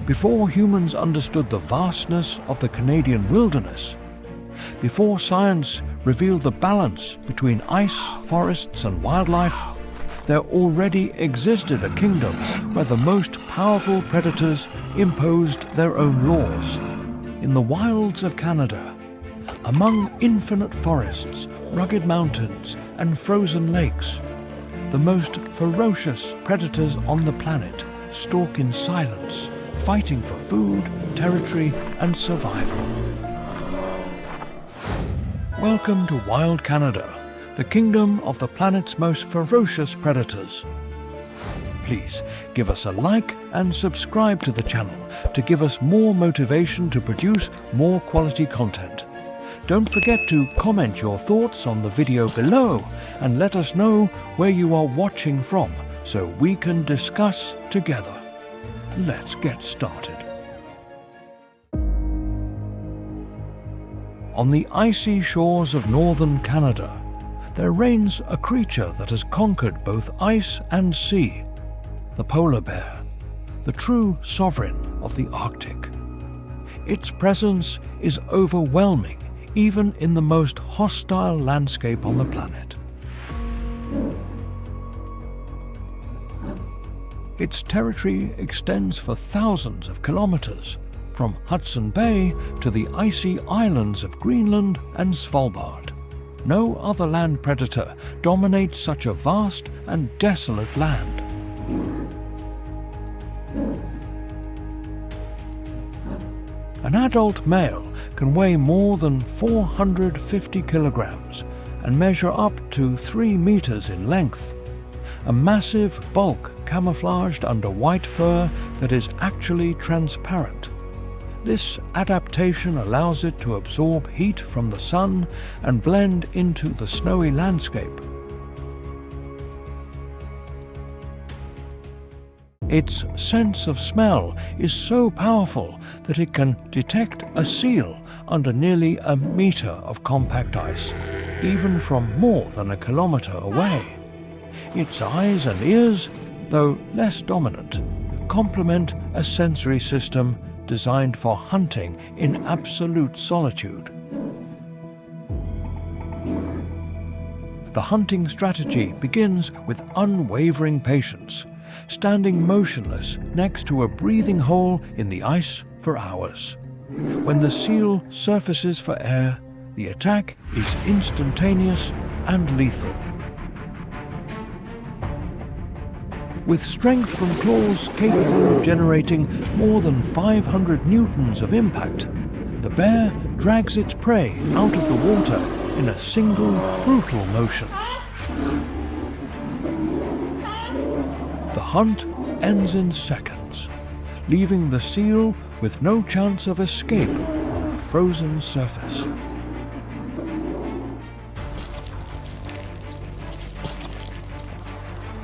Before humans understood the vastness of the Canadian wilderness, before science revealed the balance between ice, forests and wildlife, there already existed a kingdom where the most powerful predators imposed their own laws. In the wilds of Canada, among infinite forests, rugged mountains and frozen lakes, the most ferocious predators on the planet stalk in silence, fighting for food, territory and survival. Welcome to Wild Canada, the kingdom of the planet's most ferocious predators. Please give us a like and subscribe to the channel to give us more motivation to produce more quality content. Don't forget to comment your thoughts on the video below and let us know where you are watching from so we can discuss together. Let's get started. On the icy shores of northern Canada, there reigns a creature that has conquered both ice and sea, the polar bear, the true sovereign of the Arctic. Its presence is overwhelming even in the most hostile landscape on the planet. Its territory extends for thousands of kilometers, from Hudson Bay to the icy islands of Greenland and Svalbard. No other land predator dominates such a vast and desolate land. An adult male can weigh more than 450 kilograms and measure up to 3 meters in length. A massive bulk camouflaged under white fur that is actually transparent. This adaptation allows it to absorb heat from the sun and blend into the snowy landscape. Its sense of smell is so powerful that it can detect a seal under nearly a meter of compact ice, even from more than a kilometer away. Its eyes and ears, though less dominant, complement a sensory system designed for hunting in absolute solitude. The hunting strategy begins with unwavering patience, standing motionless next to a breathing hole in the ice for hours. When the seal surfaces for air, the attack is instantaneous and lethal. With strength from claws capable of generating more than 500 newtons of impact, the bear drags its prey out of the water in a single brutal motion. The hunt ends in seconds, leaving the seal with no chance of escape on the frozen surface.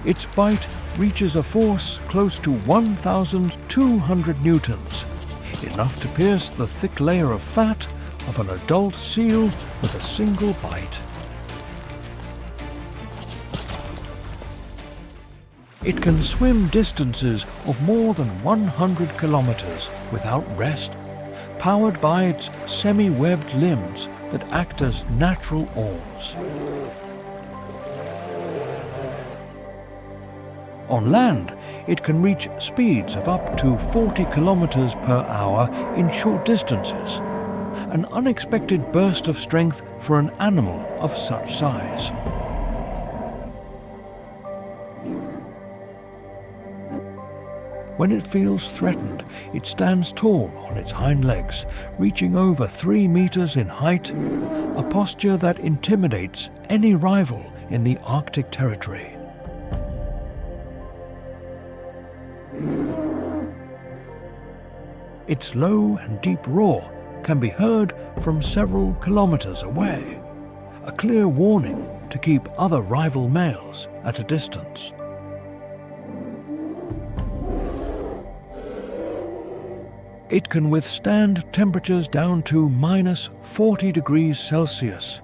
Its bite reaches a force close to 1,200 newtons, enough to pierce the thick layer of fat of an adult seal with a single bite. It can swim distances of more than 100 kilometers without rest, powered by its semi-webbed limbs that act as natural oars. On land, it can reach speeds of up to 40 kilometers per hour in short distances, an unexpected burst of strength for an animal of such size. When it feels threatened, it stands tall on its hind legs, reaching over 3 meters in height, a posture that intimidates any rival in the Arctic territory. Its low and deep roar can be heard from several kilometers away, a clear warning to keep other rival males at a distance. It can withstand temperatures down to -40 degrees Celsius,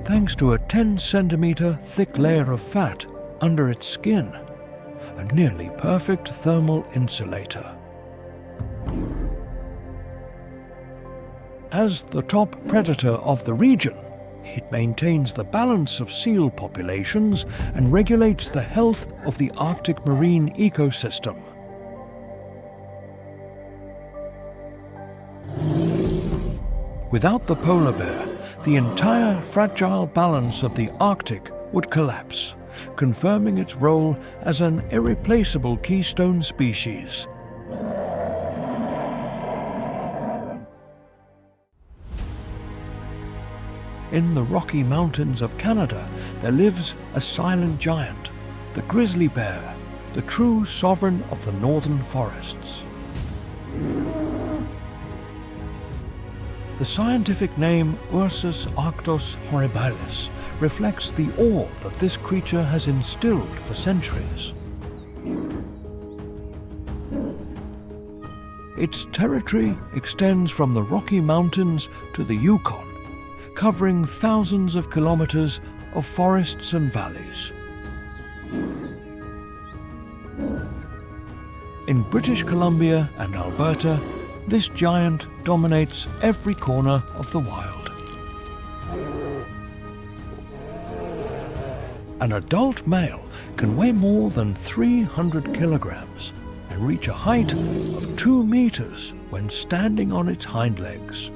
thanks to a 10-centimeter thick layer of fat under its skin, a nearly perfect thermal insulator. As the top predator of the region, it maintains the balance of seal populations and regulates the health of the Arctic marine ecosystem. Without the polar bear, the entire fragile balance of the Arctic would collapse, confirming its role as an irreplaceable keystone species. In the Rocky Mountains of Canada, there lives a silent giant, the grizzly bear, the true sovereign of the northern forests. The scientific name Ursus arctos horribilis reflects the awe that this creature has instilled for centuries. Its territory extends from the Rocky Mountains to the Yukon, covering thousands of kilometers of forests and valleys. In British Columbia and Alberta, this giant dominates every corner of the wild. An adult male can weigh more than 300 kilograms and reach a height of 2 meters when standing on its hind legs.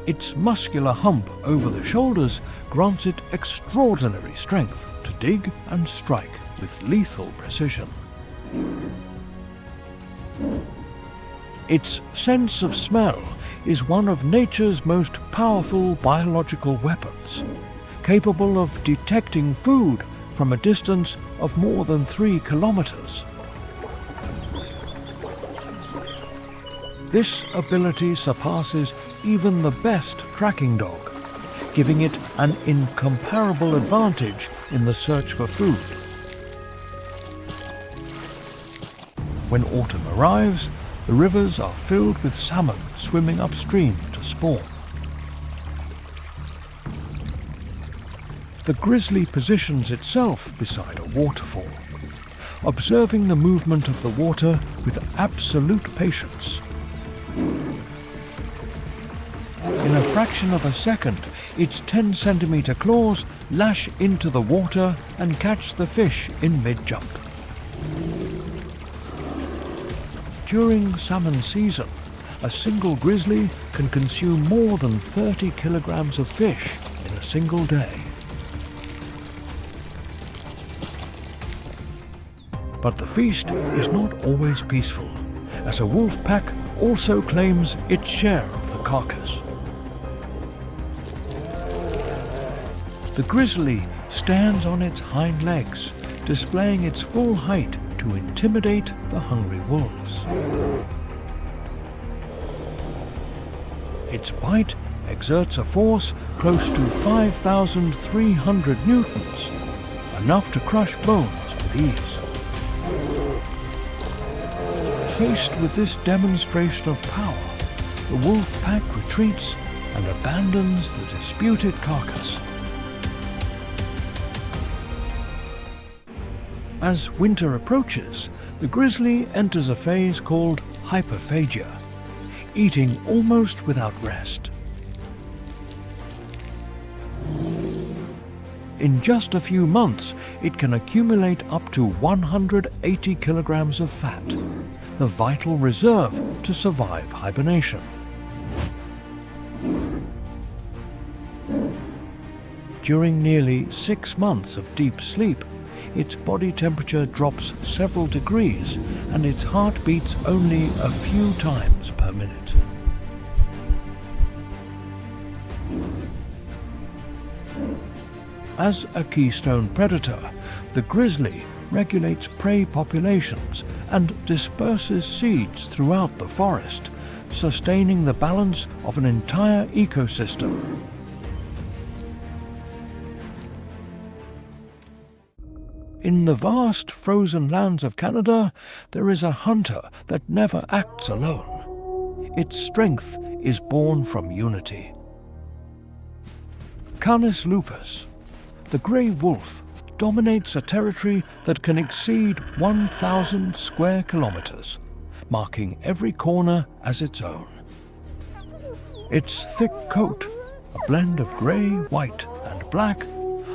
Its muscular hump over the shoulders grants it extraordinary strength to dig and strike with lethal precision. Its sense of smell is one of nature's most powerful biological weapons, capable of detecting food from a distance of more than 3 kilometers. This ability surpasses even the best tracking dog, giving it an incomparable advantage in the search for food. When autumn arrives, the rivers are filled with salmon swimming upstream to spawn. The grizzly positions itself beside a waterfall, observing the movement of the water with absolute patience. In a fraction of a second, its 10-centimeter claws lash into the water and catch the fish in mid-jump. During salmon season, a single grizzly can consume more than 30 kilograms of fish in a single day. But the feast is not always peaceful, as a wolf pack also claims its share of the carcass. The grizzly stands on its hind legs, displaying its full height to intimidate the hungry wolves. Its bite exerts a force close to 5,300 newtons, enough to crush bones with ease. Faced with this demonstration of power, the wolf pack retreats and abandons the disputed carcass. As winter approaches, the grizzly enters a phase called hyperphagia, eating almost without rest. In just a few months, it can accumulate up to 180 kilograms of fat, the vital reserve to survive hibernation. During nearly 6 months of deep sleep, its body temperature drops several degrees and its heart beats only a few times per minute. As a keystone predator, the grizzly regulates prey populations and disperses seeds throughout the forest, sustaining the balance of an entire ecosystem. In the vast frozen lands of Canada, there is a hunter that never acts alone. Its strength is born from unity. Canis lupus, the grey wolf, dominates a territory that can exceed 1,000 square kilometers, marking every corner as its own. Its thick coat, a blend of grey, white and black,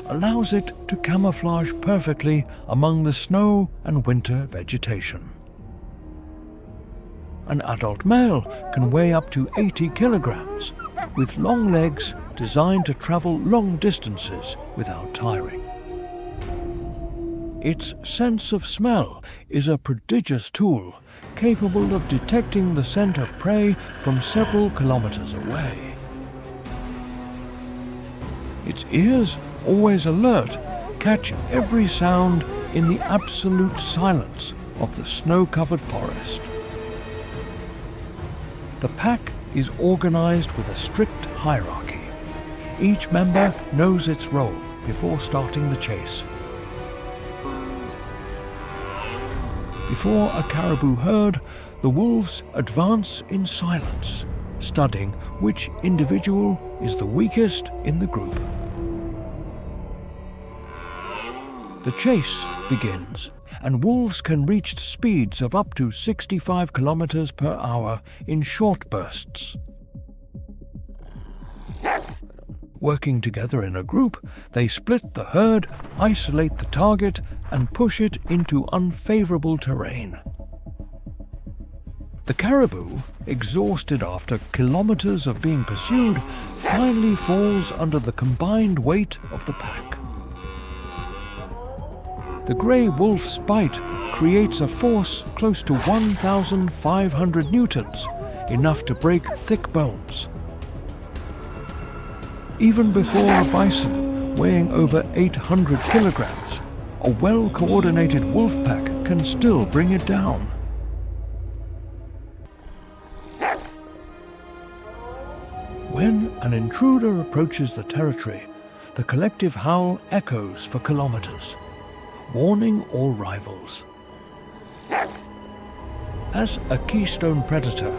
allows it to camouflage perfectly among the snow and winter vegetation. An adult male can weigh up to 80 kilograms, with long legs designed to travel long distances without tiring. Its sense of smell is a prodigious tool, capable of detecting the scent of prey from several kilometers away. Its ears, always alert, catch every sound in the absolute silence of the snow-covered forest. The pack is organized with a strict hierarchy. Each member knows its role before starting the chase. Before a caribou herd, the wolves advance in silence, studying which individual is the weakest in the group. The chase begins, and wolves can reach speeds of up to 65 kilometers per hour in short bursts. Working together in a group, they split the herd, isolate the target, and push it into unfavorable terrain. The caribou, exhausted after kilometers of being pursued, finally falls under the combined weight of the pack. The grey wolf's bite creates a force close to 1,500 newtons, enough to break thick bones. Even before a bison weighing over 800 kilograms, a well-coordinated wolf pack can still bring it down. When an intruder approaches the territory, the collective howl echoes for kilometers, warning all rivals. As a keystone predator,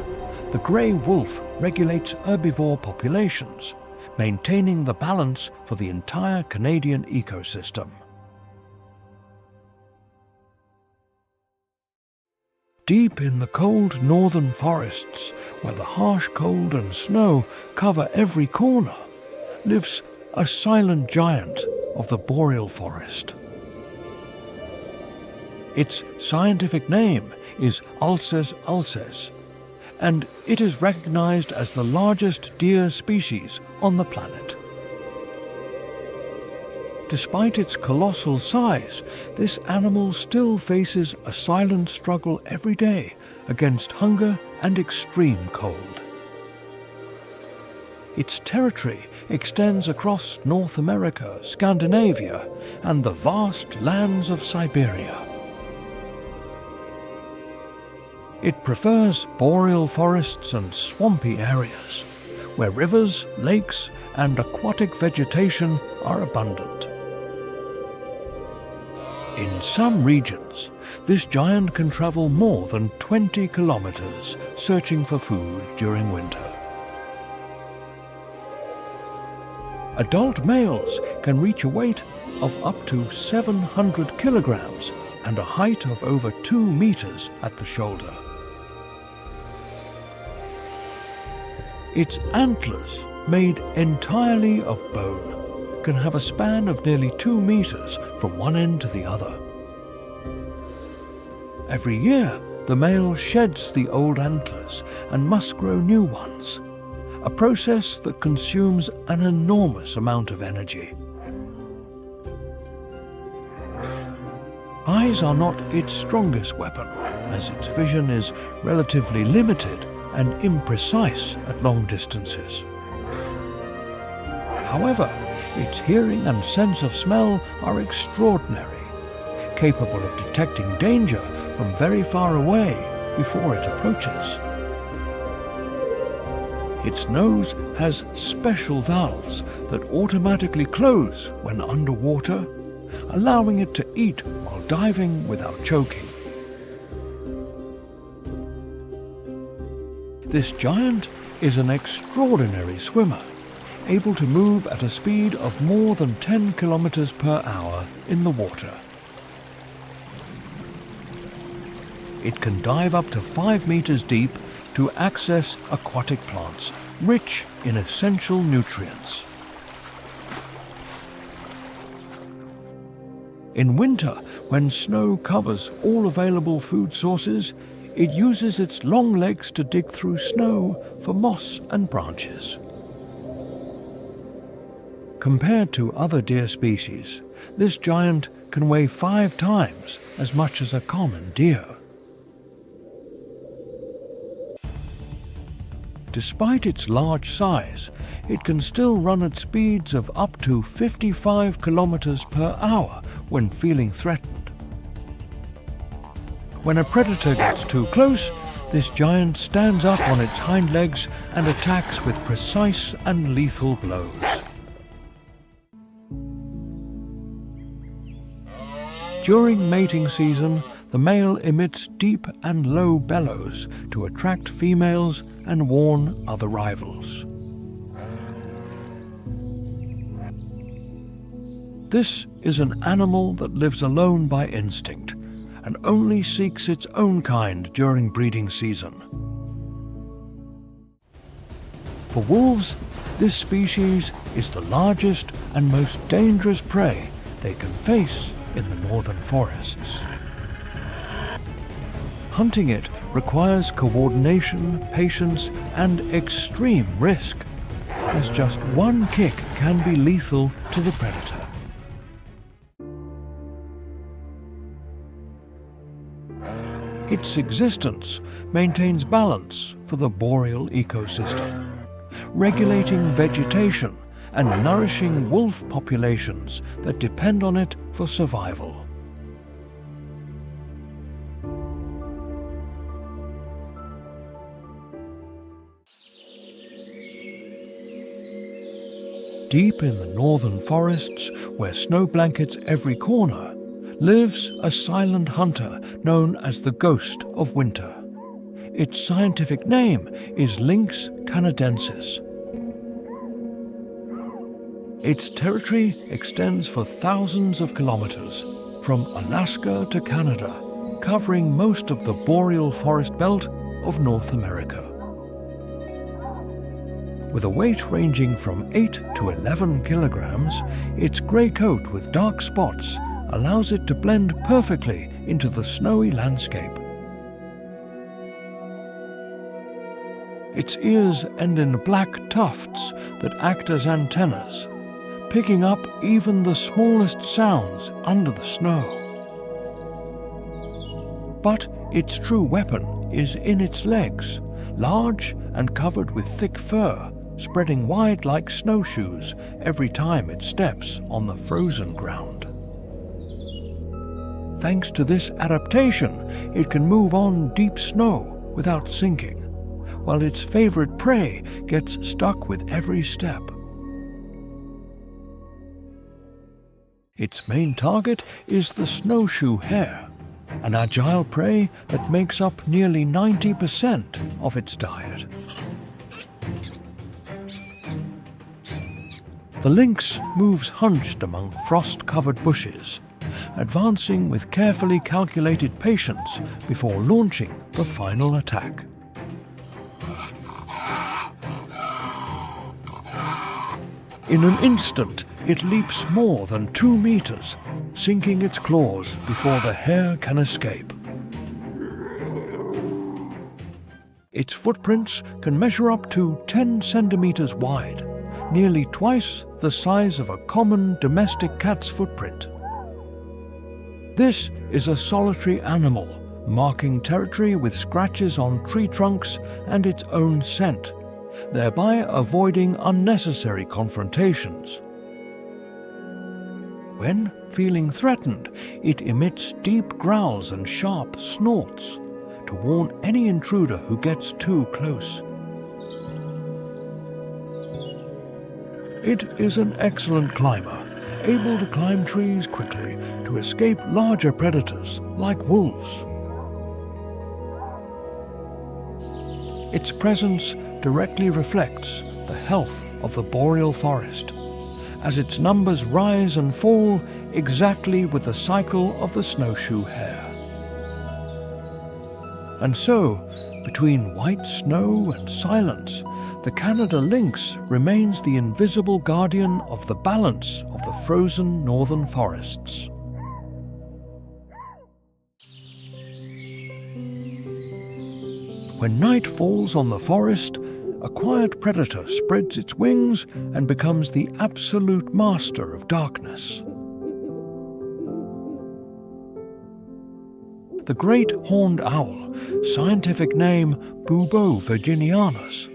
the grey wolf regulates herbivore populations, maintaining the balance for the entire Canadian ecosystem. Deep in the cold northern forests, where the harsh cold and snow cover every corner, lives a silent giant of the boreal forest. Its scientific name is Ulces ulces, and it is recognized as the largest deer species on the planet. Despite its colossal size, this animal still faces a silent struggle every day against hunger and extreme cold. Its territory extends across North America, Scandinavia, and the vast lands of Siberia. It prefers boreal forests and swampy areas, where rivers, lakes, and aquatic vegetation are abundant. In some regions, this giant can travel more than 20 kilometers searching for food during winter. Adult males can reach a weight of up to 700 kilograms and a height of over 2 meters at the shoulder. Its antlers, made entirely of bone, can have a span of nearly 2 meters from one end to the other. Every year, the male sheds the old antlers and must grow new ones, a process that consumes an enormous amount of energy. Eyes are not its strongest weapon, as its vision is relatively limited and imprecise at long distances. However, its hearing and sense of smell are extraordinary, capable of detecting danger from very far away before it approaches. Its nose has special valves that automatically close when underwater, allowing it to eat while diving without choking. This giant is an extraordinary swimmer, able to move at a speed of more than 10 kilometers per hour in the water. It can dive up to 5 meters deep to access aquatic plants, rich in essential nutrients. In winter, when snow covers all available food sources, it uses its long legs to dig through snow for moss and branches. Compared to other deer species, this giant can weigh 5 times as much as a common deer. Despite its large size, it can still run at speeds of up to 55 kilometers per hour when feeling threatened. When a predator gets too close, this giant stands up on its hind legs and attacks with precise and lethal blows. During mating season, the male emits deep and low bellows to attract females and warn other rivals. This is an animal that lives alone by instinct and only seeks its own kind during breeding season. For wolves, this species is the largest and most dangerous prey they can face in the northern forests. Hunting it requires coordination, patience, and extreme risk, as just one kick can be lethal to the predator. Its existence maintains balance for the boreal ecosystem, regulating vegetation and nourishing wolf populations that depend on it for survival. Deep in the northern forests, where snow blankets every corner, lives a silent hunter known as the Ghost of Winter. Its scientific name is Lynx canadensis. Its territory extends for thousands of kilometers, from Alaska to Canada, covering most of the boreal forest belt of North America. With a weight ranging from 8 to 11 kilograms, its grey coat with dark spots allows it to blend perfectly into the snowy landscape. Its ears end in black tufts that act as antennas, picking up even the smallest sounds under the snow. But its true weapon is in its legs, large and covered with thick fur, spreading wide like snowshoes every time it steps on the frozen ground. Thanks to this adaptation, it can move on deep snow without sinking, while its favorite prey gets stuck with every step. Its main target is the snowshoe hare, an agile prey that makes up nearly 90% of its diet. The lynx moves hunched among frost-covered bushes, advancing with carefully calculated patience before launching the final attack. In an instant, it leaps more than 2 meters, sinking its claws before the hare can escape. Its footprints can measure up to 10 centimeters wide, nearly twice the size of a common domestic cat's footprint. This is a solitary animal, marking territory with scratches on tree trunks and its own scent, thereby avoiding unnecessary confrontations. When feeling threatened, it emits deep growls and sharp snorts to warn any intruder who gets too close. It is an excellent climber, able to climb trees quickly to escape larger predators like wolves. Its presence directly reflects the health of the boreal forest, as its numbers rise and fall exactly with the cycle of the snowshoe hare. And so, between white snow and silence, the Canada lynx remains the invisible guardian of the balance of the frozen northern forests. When night falls on the forest, a quiet predator spreads its wings and becomes the absolute master of darkness. The great horned owl, scientific name Bubo virginianus,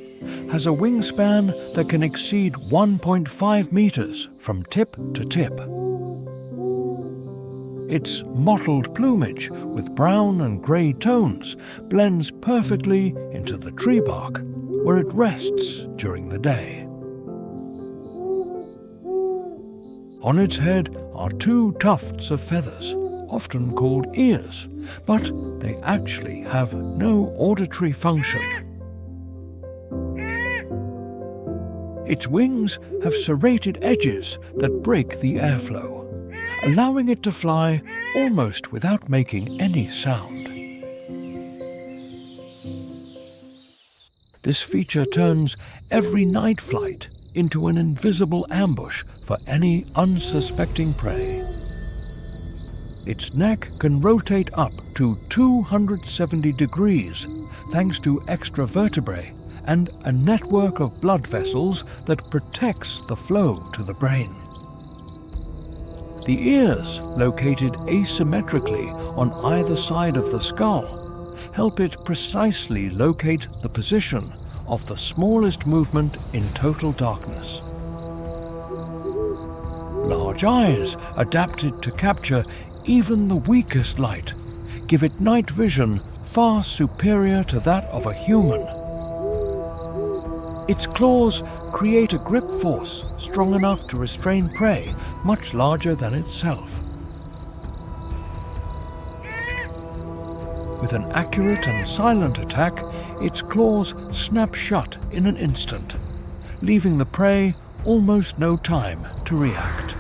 has a wingspan that can exceed 1.5 meters from tip to tip. Its mottled plumage with brown and grey tones blends perfectly into the tree bark, where it rests during the day. On its head are two tufts of feathers, often called ears, but they actually have no auditory function. Its wings have serrated edges that break the airflow, allowing it to fly almost without making any sound. This feature turns every night flight into an invisible ambush for any unsuspecting prey. Its neck can rotate up to 270 degrees thanks to extra vertebrae and a network of blood vessels that protects the flow to the brain. The ears, located asymmetrically on either side of the skull, help it precisely locate the position of the smallest movement in total darkness. Large eyes, adapted to capture even the weakest light, give it night vision far superior to that of a human. Its claws create a grip force strong enough to restrain prey much larger than itself. With an accurate and silent attack, its claws snap shut in an instant, leaving the prey almost no time to react.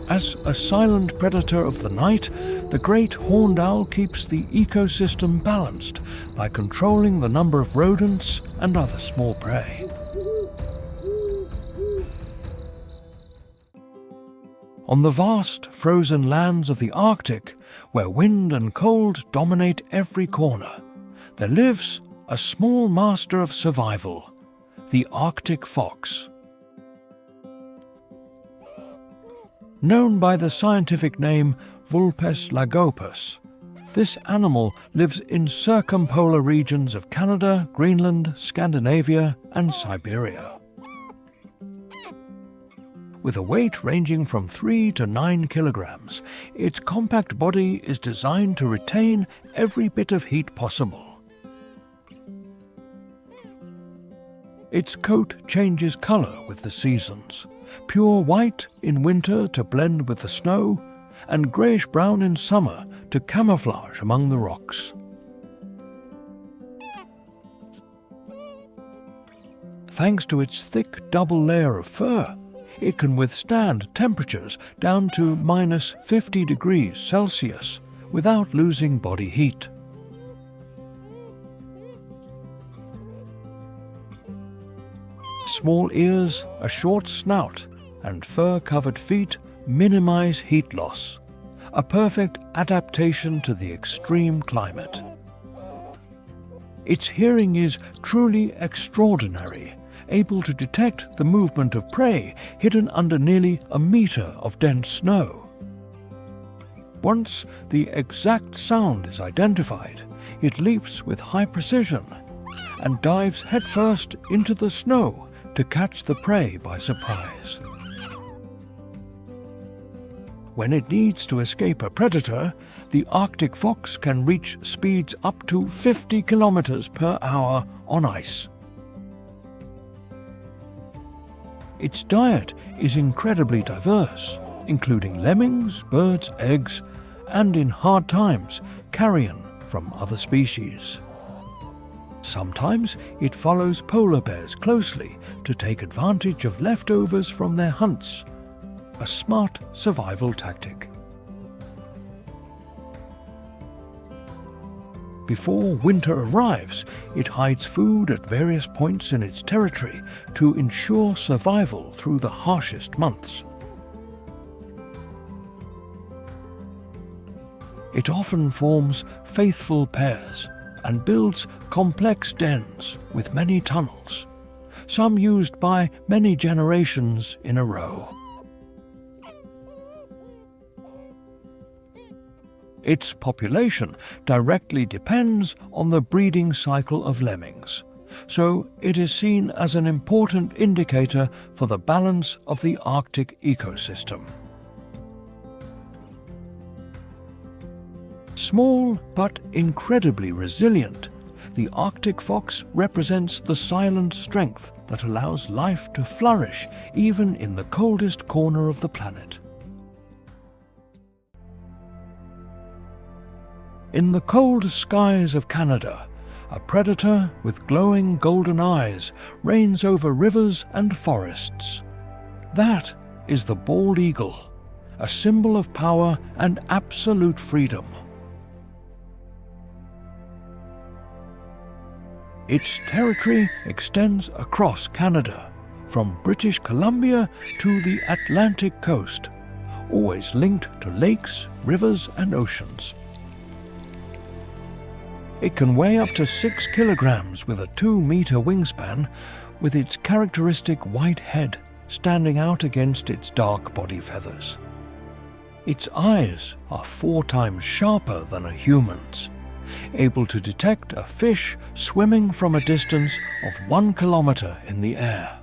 As a silent predator of the night, the great horned owl keeps the ecosystem balanced by controlling the number of rodents and other small prey. On the vast frozen lands of the Arctic, where wind and cold dominate every corner, there lives a small master of survival, the Arctic fox. Known by the scientific name Vulpes lagopus, this animal lives in circumpolar regions of Canada, Greenland, Scandinavia, and Siberia. With a weight ranging from 3 to 9 kilograms, its compact body is designed to retain every bit of heat possible. Its coat changes color with the seasons, pure white in winter to blend with the snow, and greyish-brown in summer to camouflage among the rocks. Thanks to its thick double layer of fur, it can withstand temperatures down to minus 50 degrees Celsius without losing body heat. Small ears, a short snout, and fur-covered feet minimize heat loss, a perfect adaptation to the extreme climate. Its hearing is truly extraordinary, able to detect the movement of prey hidden under nearly a meter of dense snow. Once the exact sound is identified, it leaps with high precision and dives headfirst into the snow to catch the prey by surprise. When it needs to escape a predator, the Arctic fox can reach speeds up to 50 kilometers per hour on ice. Its diet is incredibly diverse, including lemmings, birds, eggs, and in hard times, carrion from other species. Sometimes it follows polar bears closely to take advantage of leftovers from their hunts, a smart survival tactic. Before winter arrives, it hides food at various points in its territory to ensure survival through the harshest months. It often forms faithful pairs and builds complex dens with many tunnels, some used by many generations in a row. Its population directly depends on the breeding cycle of lemmings, so it is seen as an important indicator for the balance of the Arctic ecosystem. Small but incredibly resilient, the Arctic fox represents the silent strength that allows life to flourish even in the coldest corner of the planet. In the cold skies of Canada, a predator with glowing golden eyes reigns over rivers and forests. That is the bald eagle, a symbol of power and absolute freedom. Its territory extends across Canada, from British Columbia to the Atlantic coast, always linked to lakes, rivers, and oceans. It can weigh up to 6 kilograms with a 2-meter wingspan, with its characteristic white head standing out against its dark body feathers. Its eyes are 4 times sharper than a human's, able to detect a fish swimming from a distance of 1 kilometer in the air.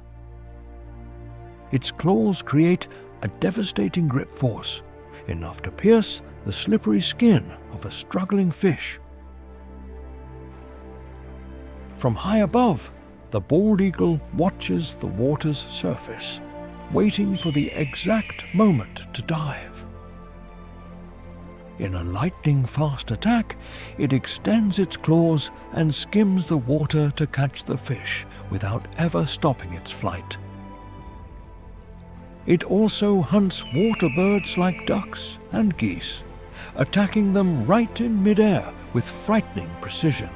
Its claws create a devastating grip force, enough to pierce the slippery skin of a struggling fish. From high above, the bald eagle watches the water's surface, waiting for the exact moment to dive. In a lightning-fast attack, it extends its claws and skims the water to catch the fish without ever stopping its flight. It also hunts water birds like ducks and geese, attacking them right in midair with frightening precision.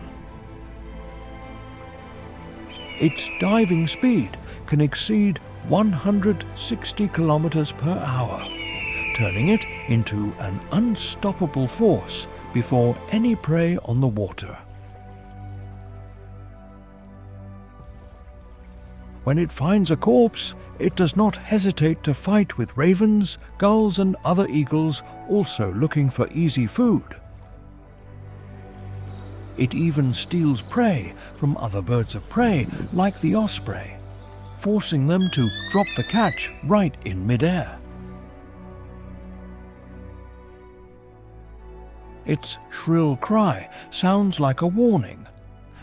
Its diving speed can exceed 160 kilometers per hour, turning it into an unstoppable force before any prey on the water. When it finds a corpse, it does not hesitate to fight with ravens, gulls, and other eagles also looking for easy food. It even steals prey from other birds of prey, like the osprey, forcing them to drop the catch right in midair. Its shrill cry sounds like a warning,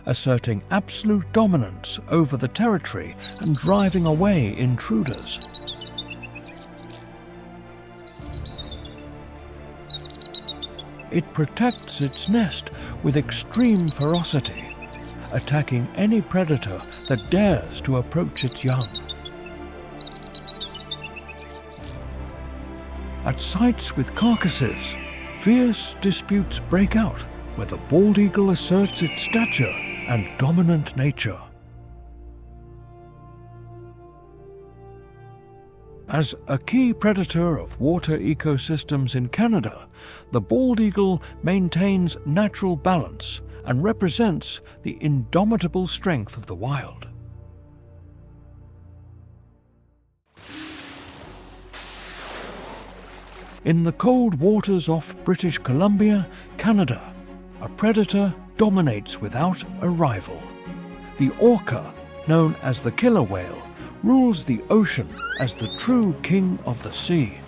asserting absolute dominance over the territory and driving away intruders. It protects its nest with extreme ferocity, attacking any predator that dares to approach its young. At sites with carcasses, fierce disputes break out where the bald eagle asserts its stature and dominant nature. As a key predator of water ecosystems in Canada, the bald eagle maintains natural balance and represents the indomitable strength of the wild. In the cold waters off British Columbia, Canada, a predator dominates without a rival. The orca, known as the killer whale, rules the ocean as the true king of the sea.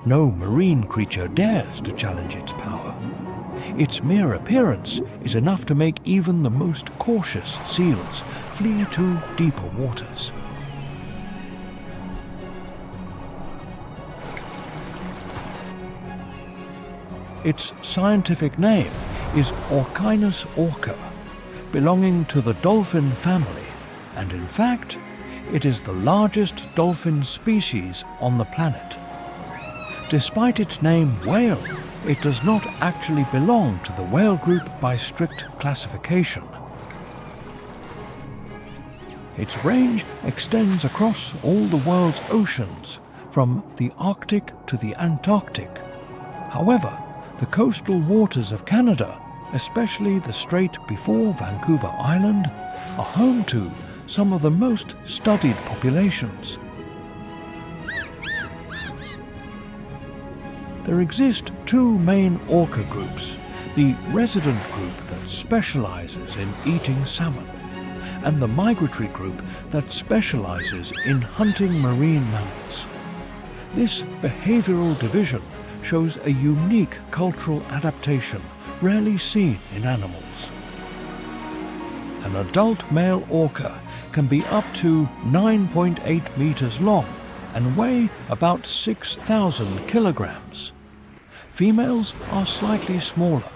No marine creature dares to challenge its power. Its mere appearance is enough to make even the most cautious seals flee to deeper waters. Its scientific name is Orcinus orca, belonging to the dolphin family, and in fact, it is the largest dolphin species on the planet. Despite its name whale, it does not actually belong to the whale group by strict classification. Its range extends across all the world's oceans, from the Arctic to the Antarctic. However, the coastal waters of Canada, especially the strait before Vancouver Island, are home to some of the most studied populations. There exist two main orca groups, the resident group that specializes in eating salmon, and the migratory group that specializes in hunting marine mammals. This behavioral division shows a unique cultural adaptation rarely seen in animals. An adult male orca can be up to 9.8 meters long and weigh about 6,000 kilograms. Females are slightly smaller,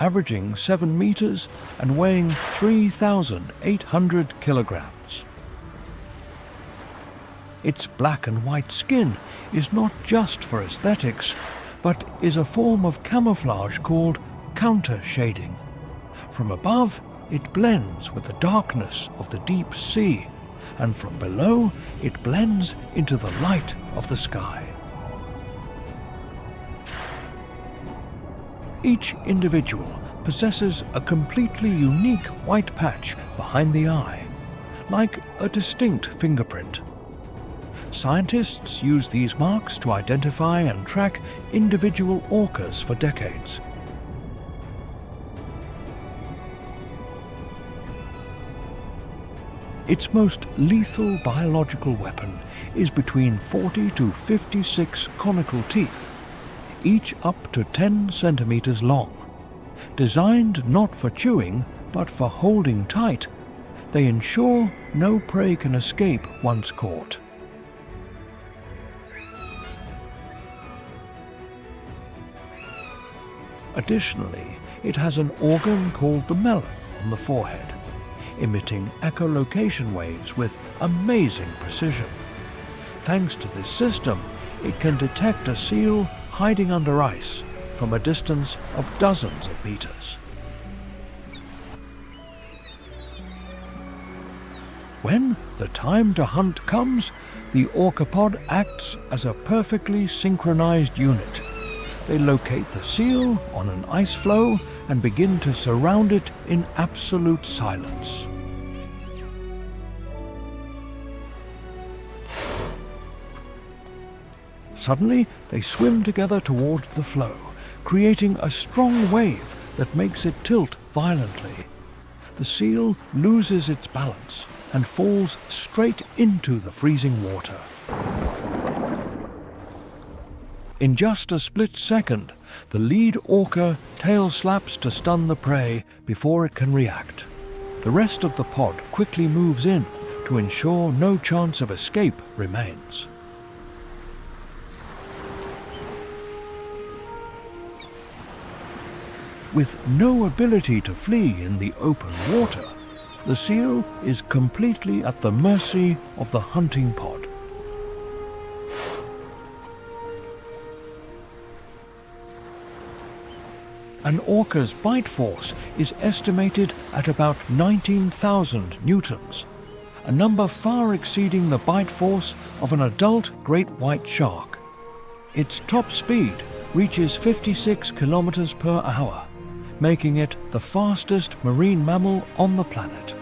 averaging 7 meters and weighing 3,800 kilograms. Its black and white skin is not just for aesthetics, but is a form of camouflage called counter-shading. From above, it blends with the darkness of the deep sea, and from below, it blends into the light of the sky. Each individual possesses a completely unique white patch behind the eye, like a distinct fingerprint. Scientists use these marks to identify and track individual orcas for decades. Its most lethal biological weapon is between 40 to 56 conical teeth, each up to 10 centimeters long. Designed not for chewing, but for holding tight, they ensure no prey can escape once caught. Additionally, it has an organ called the melon on the forehead, emitting echolocation waves with amazing precision. Thanks to this system, it can detect a seal hiding under ice from a distance of dozens of meters. When the time to hunt comes, the orcapod acts as a perfectly synchronized unit. They locate the seal on an ice floe and begin to surround it in absolute silence. Suddenly, they swim together toward the floe, creating a strong wave that makes it tilt violently. The seal loses its balance and falls straight into the freezing water. In just a split second, the lead orca tail slaps to stun the prey before it can react. The rest of the pod quickly moves in to ensure no chance of escape remains. With no ability to flee in the open water, the seal is completely at the mercy of the hunting pod. An orca's bite force is estimated at about 19,000 newtons, a number far exceeding the bite force of an adult great white shark. Its top speed reaches 56 kilometers per hour, making it the fastest marine mammal on the planet.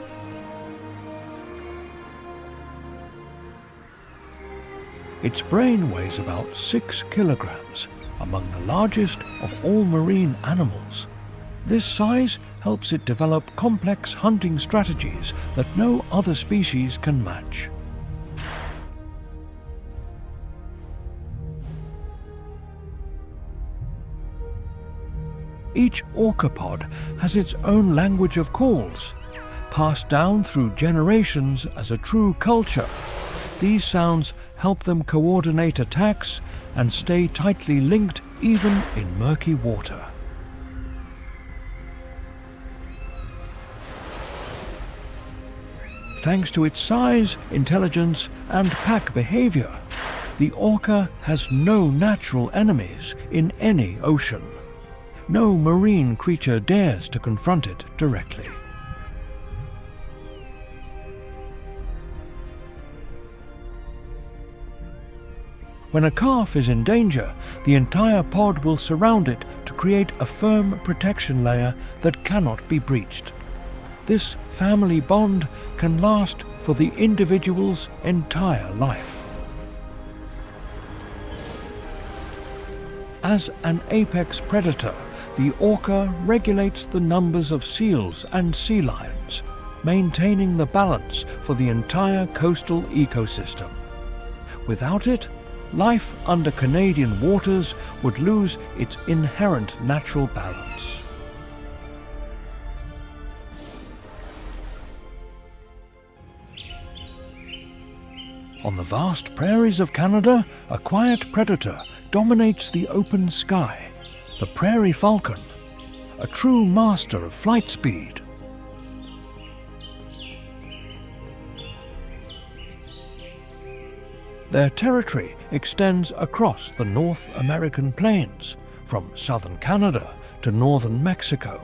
Its brain weighs about 6 kilograms, among the largest of all marine animals. This size helps it develop complex hunting strategies that no other species can match. Each orcapod has its own language of calls, passed down through generations as a true culture. These sounds help them coordinate attacks and stay tightly linked even in murky water. Thanks to its size, intelligence, and pack behavior, the orca has no natural enemies in any ocean. No marine creature dares to confront it directly. When a calf is in danger, the entire pod will surround it to create a firm protection layer that cannot be breached. This family bond can last for the individual's entire life. As an apex predator, the orca regulates the numbers of seals and sea lions, maintaining the balance for the entire coastal ecosystem. Without it, life under Canadian waters would lose its inherent natural balance. On the vast prairies of Canada, a quiet predator dominates the open sky, the prairie falcon, a true master of flight speed. Their territory extends across the North American plains, from southern Canada to northern Mexico,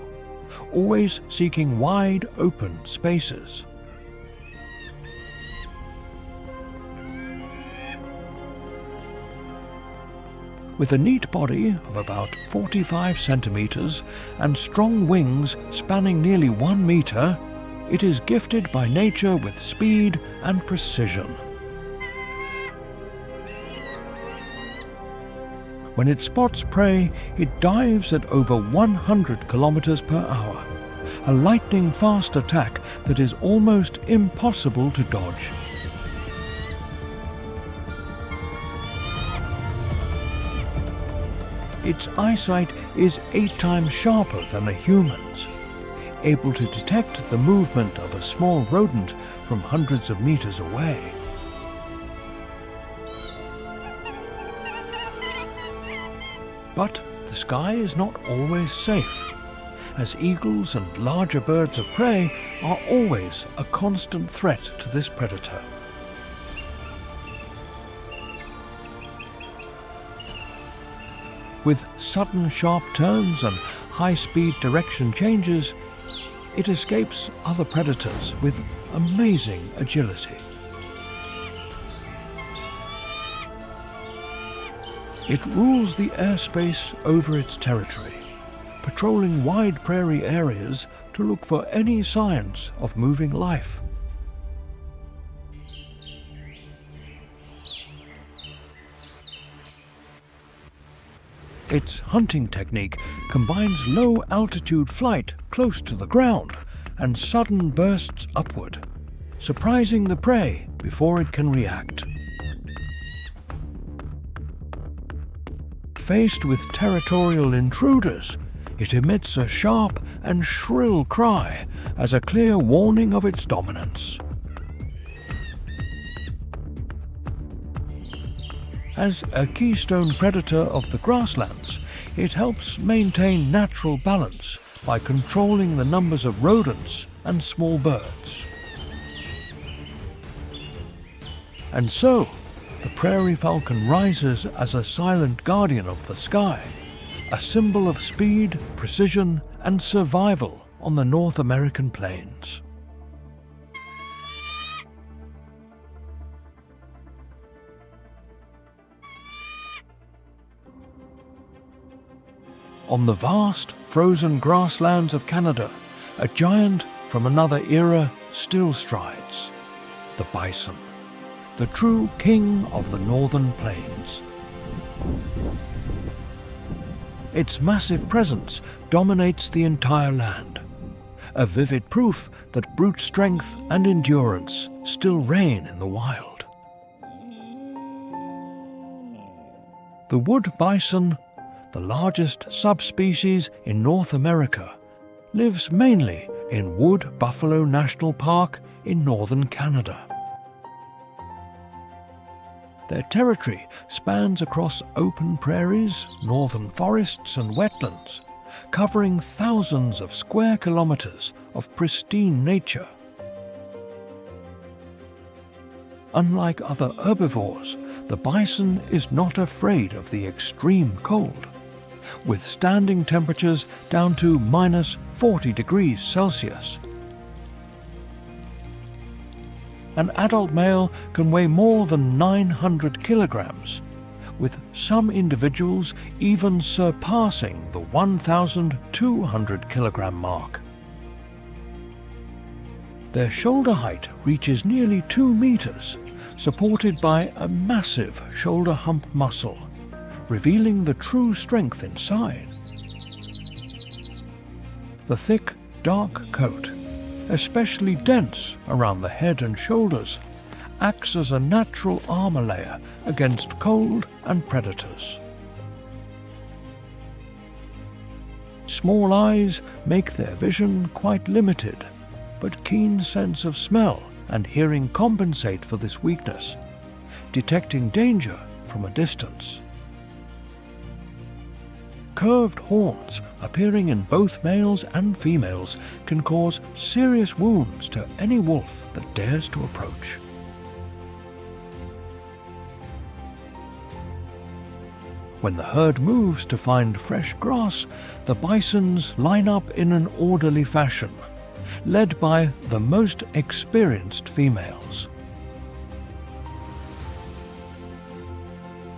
always seeking wide open spaces. With a neat body of about 45 centimeters and strong wings spanning nearly 1 meter, it is gifted by nature with speed and precision. When it spots prey, it dives at over 100 kilometers per hour, a lightning-fast attack that is almost impossible to dodge. Its eyesight is 8 times sharper than a human's, able to detect the movement of a small rodent from hundreds of meters away. But the sky is not always safe, as eagles and larger birds of prey are always a constant threat to this predator. With sudden sharp turns and high-speed direction changes, it escapes other predators with amazing agility. It rules the airspace over its territory, patrolling wide prairie areas to look for any signs of moving life. Its hunting technique combines low-altitude flight close to the ground and sudden bursts upward, surprising the prey before it can react. Faced with territorial intruders, it emits a sharp and shrill cry as a clear warning of its dominance. As a keystone predator of the grasslands, it helps maintain natural balance by controlling the numbers of rodents and small birds. And so, the prairie falcon rises as a silent guardian of the sky, a symbol of speed, precision, and survival on the North American plains. On the vast, frozen grasslands of Canada, a giant from another era still strides, the bison, the true king of the northern plains. Its massive presence dominates the entire land, a vivid proof that brute strength and endurance still reign in the wild. The wood bison, the largest subspecies in North America, lives mainly in Wood Buffalo National Park in northern Canada. Their territory spans across open prairies, northern forests and wetlands, covering thousands of square kilometers of pristine nature. Unlike other herbivores, the bison is not afraid of the extreme cold, withstanding temperatures down to -40°C. An adult male can weigh more than 900 kilograms, with some individuals even surpassing the 1,200 kilogram mark. Their shoulder height reaches nearly 2 meters, supported by a massive shoulder hump muscle, revealing the true strength inside. The thick, dark coat, especially dense around the head and shoulders, acts as a natural armor layer against cold and predators. Small eyes make their vision quite limited, but keen sense of smell and hearing compensate for this weakness, detecting danger from a distance. Curved horns appearing in both males and females can cause serious wounds to any wolf that dares to approach. When the herd moves to find fresh grass, the bisons line up in an orderly fashion, led by the most experienced females.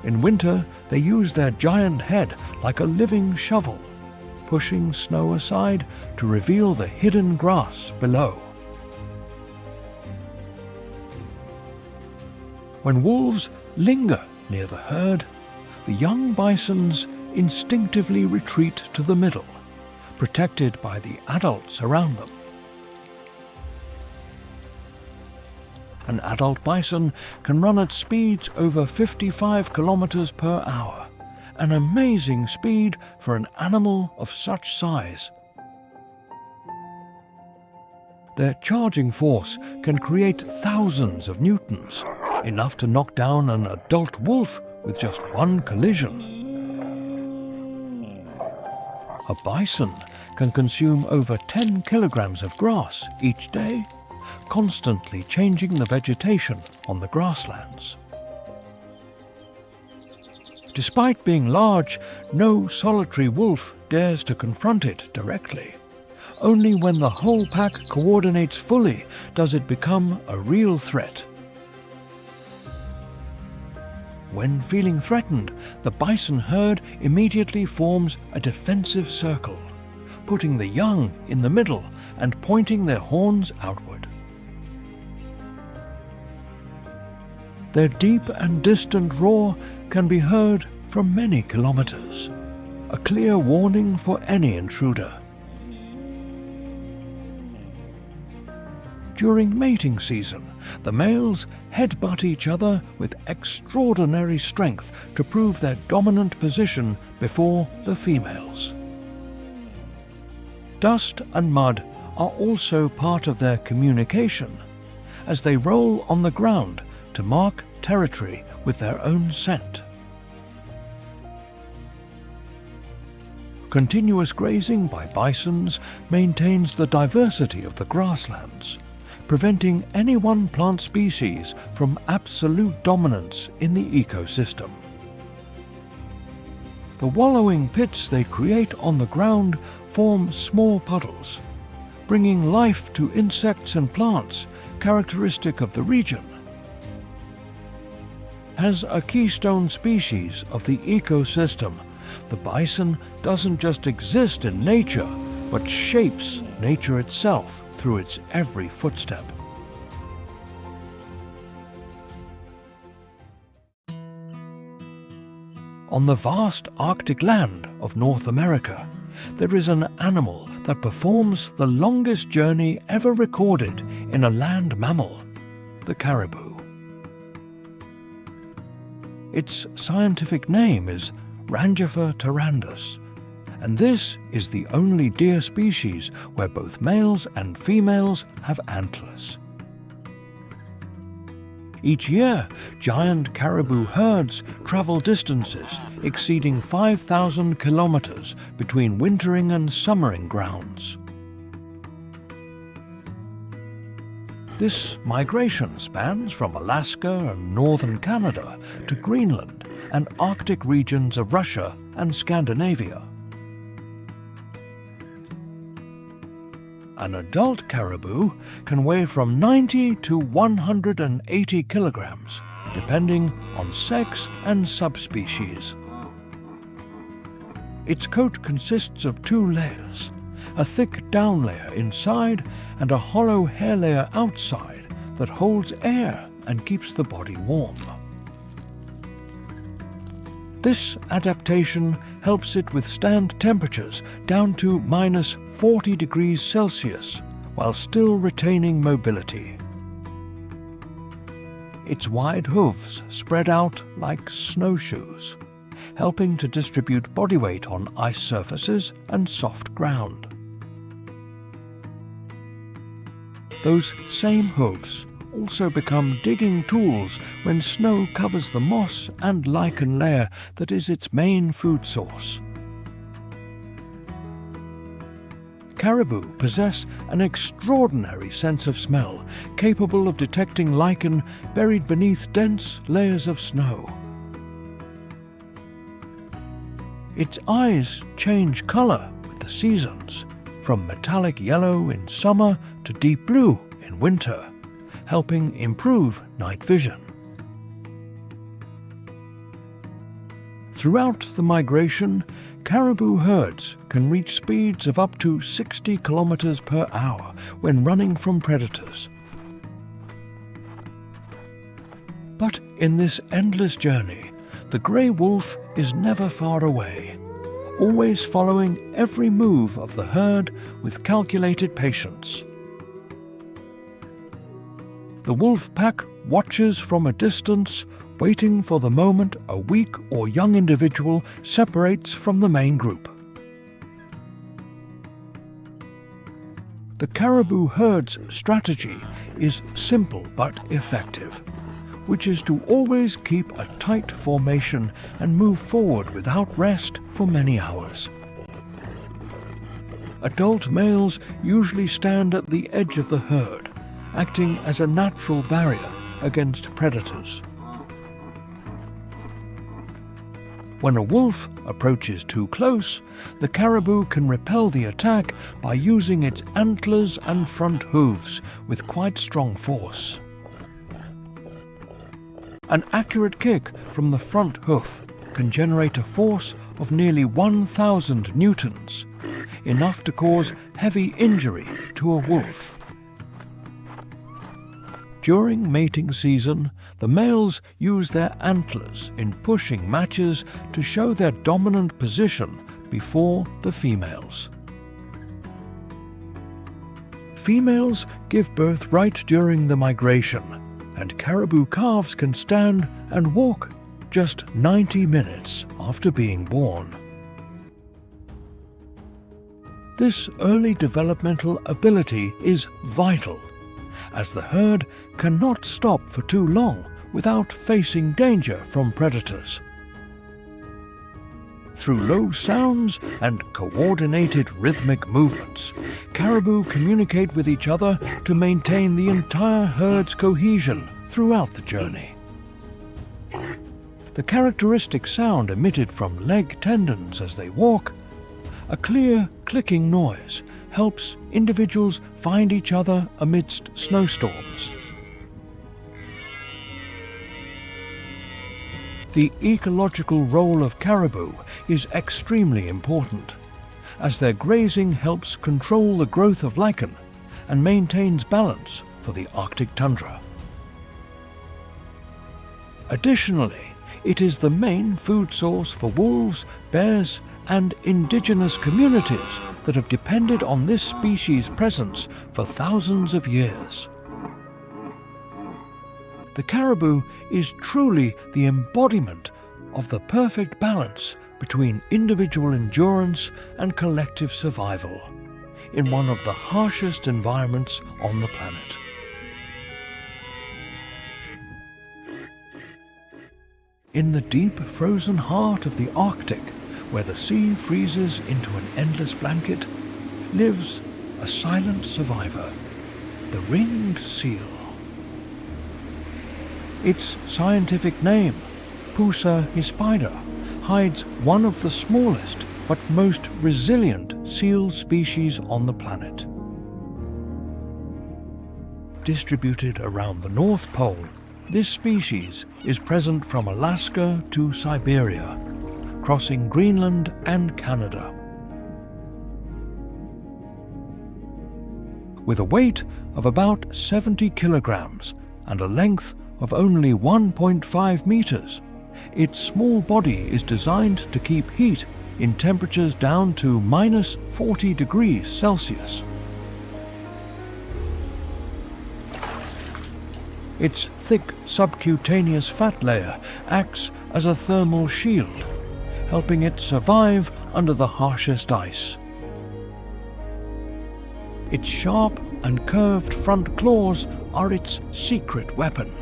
In winter, they use their giant head like a living shovel, pushing snow aside to reveal the hidden grass below. When wolves linger near the herd, the young bisons instinctively retreat to the middle, protected by the adults around them. An adult bison can run at speeds over 55 kilometers per hour, an amazing speed for an animal of such size. Their charging force can create thousands of newtons, enough to knock down an adult wolf with just one collision. A bison can consume over 10 kilograms of grass each day, constantly changing the vegetation on the grasslands. Despite being large, no solitary wolf dares to confront it directly. Only when the whole pack coordinates fully does it become a real threat. When feeling threatened, the bison herd immediately forms a defensive circle, putting the young in the middle and pointing their horns outward. Their deep and distant roar can be heard from many kilometers, a clear warning for any intruder. During mating season, the males headbutt each other with extraordinary strength to prove their dominant position before the females. Dust and mud are also part of their communication, as they roll on the ground to mark territory with their own scent. Continuous grazing by bisons maintains the diversity of the grasslands, preventing any one plant species from absolute dominance in the ecosystem. The wallowing pits they create on the ground form small puddles, bringing life to insects and plants characteristic of the region. As a keystone species of the ecosystem, the bison doesn't just exist in nature, but shapes nature itself through its every footstep. On the vast Arctic land of North America, there is an animal that performs the longest journey ever recorded in a land mammal, the caribou. Its scientific name is Rangifer tarandus, and this is the only deer species where both males and females have antlers. Each year, giant caribou herds travel distances exceeding 5,000 kilometers between wintering and summering grounds. This migration spans from Alaska and northern Canada to Greenland and Arctic regions of Russia and Scandinavia. An adult caribou can weigh from 90 to 180 kilograms, depending on sex and subspecies. Its coat consists of 2 layers, a thick down layer inside and a hollow hair layer outside that holds air and keeps the body warm. This adaptation helps it withstand temperatures down to minus 40 degrees Celsius while still retaining mobility. Its wide hooves spread out like snowshoes, helping to distribute body weight on ice surfaces and soft ground. Those same hooves also become digging tools when snow covers the moss and lichen layer that is its main food source. Caribou possess an extraordinary sense of smell, capable of detecting lichen buried beneath dense layers of snow. Its eyes change color with the seasons, from metallic yellow in summer to deep blue in winter, helping improve night vision. Throughout the migration, caribou herds can reach speeds of up to 60 kilometers per hour when running from predators. But in this endless journey, the grey wolf is never far away, always following every move of the herd with calculated patience. The wolf pack watches from a distance, waiting for the moment a weak or young individual separates from the main group. The caribou herd's strategy is simple but effective, which is to always keep a tight formation and move forward without rest for many hours. Adult males usually stand at the edge of the herd, acting as a natural barrier against predators. When a wolf approaches too close, the caribou can repel the attack by using its antlers and front hooves with quite strong force. An accurate kick from the front hoof can generate a force of nearly 1,000 newtons, enough to cause heavy injury to a wolf. During mating season, the males use their antlers in pushing matches to show their dominant position before the females. Females give birth right during the migration, and caribou calves can stand and walk just 90 minutes after being born. This early developmental ability is vital, as the herd cannot stop for too long without facing danger from predators. Through low sounds and coordinated rhythmic movements, caribou communicate with each other to maintain the entire herd's cohesion throughout the journey. The characteristic sound emitted from leg tendons as they walk, a clear clicking noise, helps individuals find each other amidst snowstorms. The ecological role of caribou is extremely important, as their grazing helps control the growth of lichen and maintains balance for the Arctic tundra. Additionally, it is the main food source for wolves, bears, and indigenous communities that have depended on this species' presence for thousands of years. The caribou is truly the embodiment of the perfect balance between individual endurance and collective survival in one of the harshest environments on the planet. In the deep frozen heart of the Arctic, where the sea freezes into an endless blanket, lives a silent survivor, the ringed seal. Its scientific name, Pusa hispida, hides one of the smallest but most resilient seal species on the planet. Distributed around the North Pole, this species is present from Alaska to Siberia, crossing Greenland and Canada. With a weight of about 70 kilograms and a length of only 1.5 meters, its small body is designed to keep heat in temperatures down to minus 40 degrees Celsius. Its thick subcutaneous fat layer acts as a thermal shield, helping it survive under the harshest ice. Its sharp and curved front claws are its secret weapon,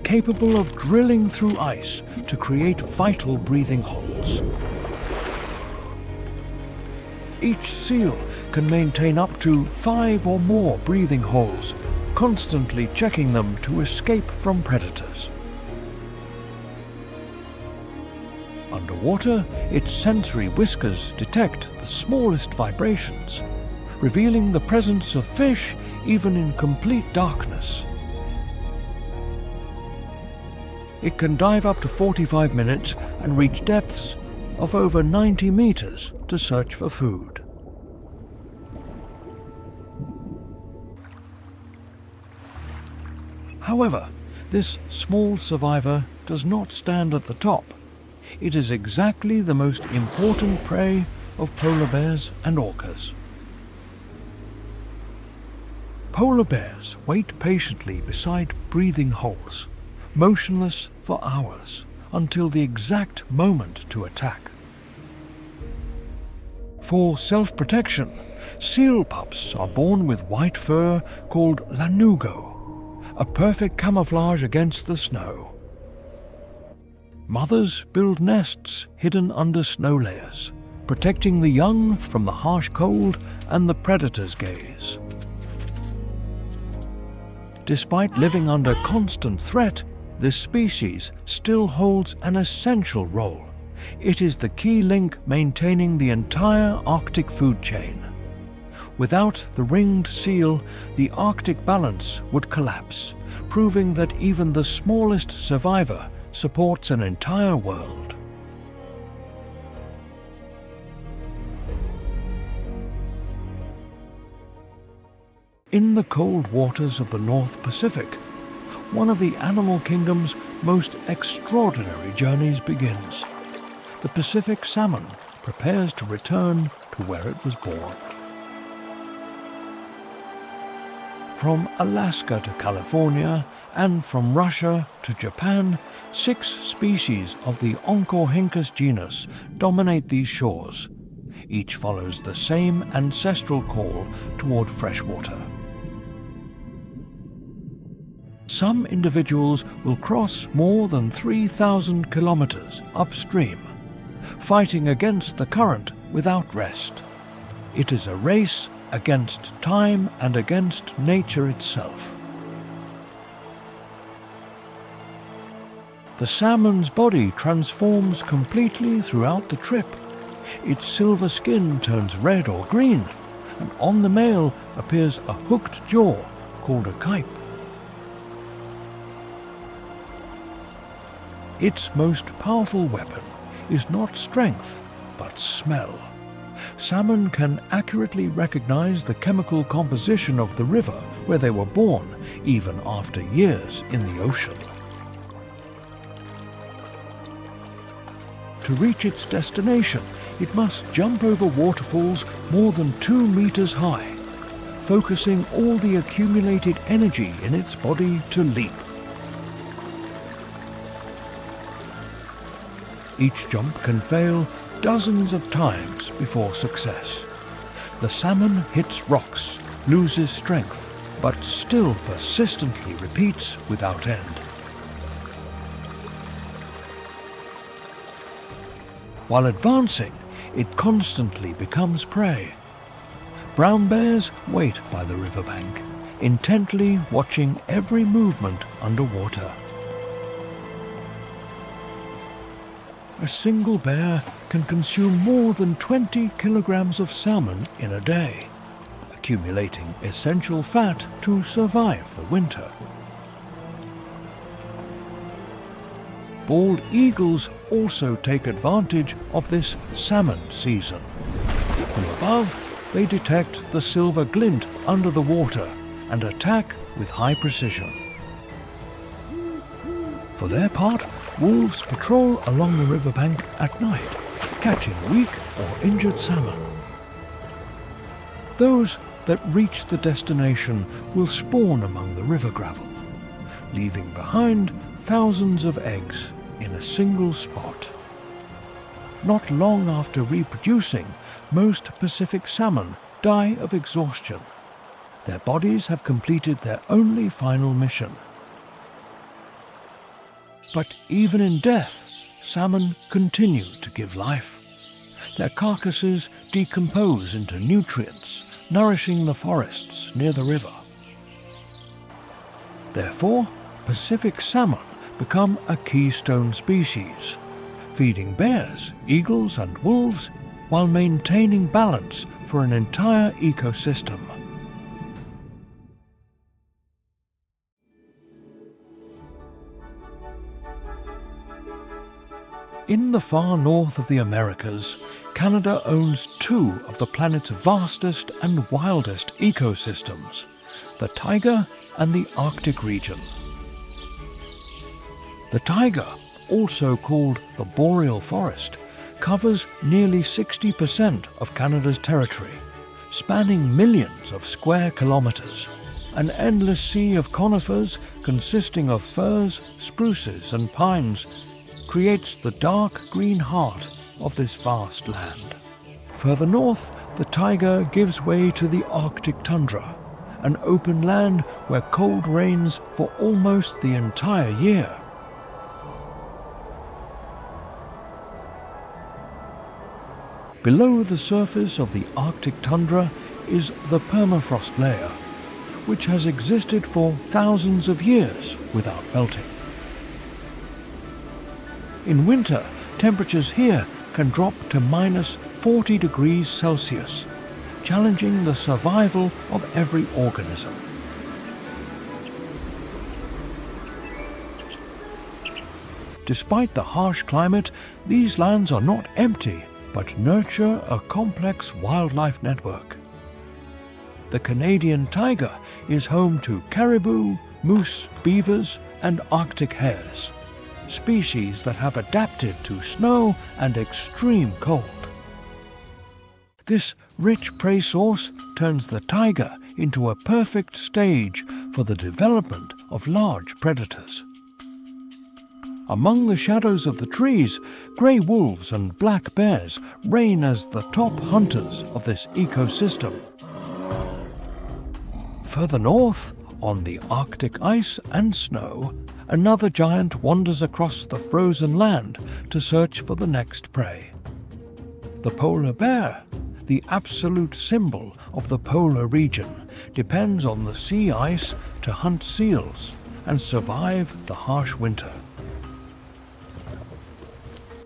capable of drilling through ice to create vital breathing holes. Each seal can maintain up to 5 or more breathing holes, constantly checking them to escape from predators. Underwater, its sensory whiskers detect the smallest vibrations, revealing the presence of fish even in complete darkness. It can dive up to 45 minutes and reach depths of over 90 meters to search for food. However, this small survivor does not stand at the top. It is exactly the most important prey of polar bears and orcas. Polar bears wait patiently beside breathing holes, motionless for hours, until the exact moment to attack. For self-protection, seal pups are born with white fur called lanugo, a perfect camouflage against the snow. Mothers build nests hidden under snow layers, protecting the young from the harsh cold and the predator's gaze. Despite living under constant threat, this species still holds an essential role. It is the key link maintaining the entire Arctic food chain. Without the ringed seal, the Arctic balance would collapse, proving that even the smallest survivor supports an entire world. In the cold waters of the North Pacific, one of the animal kingdom's most extraordinary journeys begins. The Pacific salmon prepares to return to where it was born. From Alaska to California, and from Russia to Japan, 6 species of the Oncorhynchus genus dominate these shores. Each follows the same ancestral call toward freshwater. Some individuals will cross more than 3,000 kilometers upstream, fighting against the current without rest. It is a race against time and against nature itself. The salmon's body transforms completely throughout the trip. Its silver skin turns red or green, and on the male appears a hooked jaw called a kype. Its most powerful weapon is not strength, but smell. Salmon can accurately recognize the chemical composition of the river where they were born, even after years in the ocean. To reach its destination, it must jump over waterfalls more than 2 meters high, focusing all the accumulated energy in its body to leap. Each jump can fail dozens of times before success. The salmon hits rocks, loses strength, but still persistently repeats without end. While advancing, it constantly becomes prey. Brown bears wait by the riverbank, intently watching every movement underwater. A single bear can consume more than 20 kilograms of salmon in a day, accumulating essential fat to survive the winter. Bald eagles also take advantage of this salmon season. From above, they detect the silver glint under the water and attack with high precision. For their part, wolves patrol along the riverbank at night, catching weak or injured salmon. Those that reach the destination will spawn among the river gravel, leaving behind thousands of eggs in a single spot. Not long after reproducing, most Pacific salmon die of exhaustion. Their bodies have completed their only final mission. But even in death, salmon continue to give life. Their carcasses decompose into nutrients, nourishing the forests near the river. Therefore, Pacific salmon become a keystone species, feeding bears, eagles, and wolves while maintaining balance for an entire ecosystem. In the far north of the Americas, Canada owns two of the planet's vastest and wildest ecosystems, the taiga and the Arctic region. The taiga, also called the boreal forest, covers nearly 60% of Canada's territory, spanning millions of square kilometers. An endless sea of conifers consisting of firs, spruces, and pines creates the dark green heart of this vast land. Further north, the taiga gives way to the Arctic tundra, an open land where cold reigns for almost the entire year. Below the surface of the Arctic tundra is the permafrost layer, which has existed for thousands of years without melting. In winter, temperatures here can drop to minus 40 degrees Celsius, challenging the survival of every organism. Despite the harsh climate, these lands are not empty, but nurture a complex wildlife network. The Canadian taiga is home to caribou, moose, beavers, and Arctic hares, species that have adapted to snow and extreme cold. This rich prey source turns the taiga into a perfect stage for the development of large predators. Among the shadows of the trees, grey wolves and black bears reign as the top hunters of this ecosystem. Further north, on the Arctic ice and snow, another giant wanders across the frozen land to search for the next prey. The polar bear, the absolute symbol of the polar region, depends on the sea ice to hunt seals and survive the harsh winter.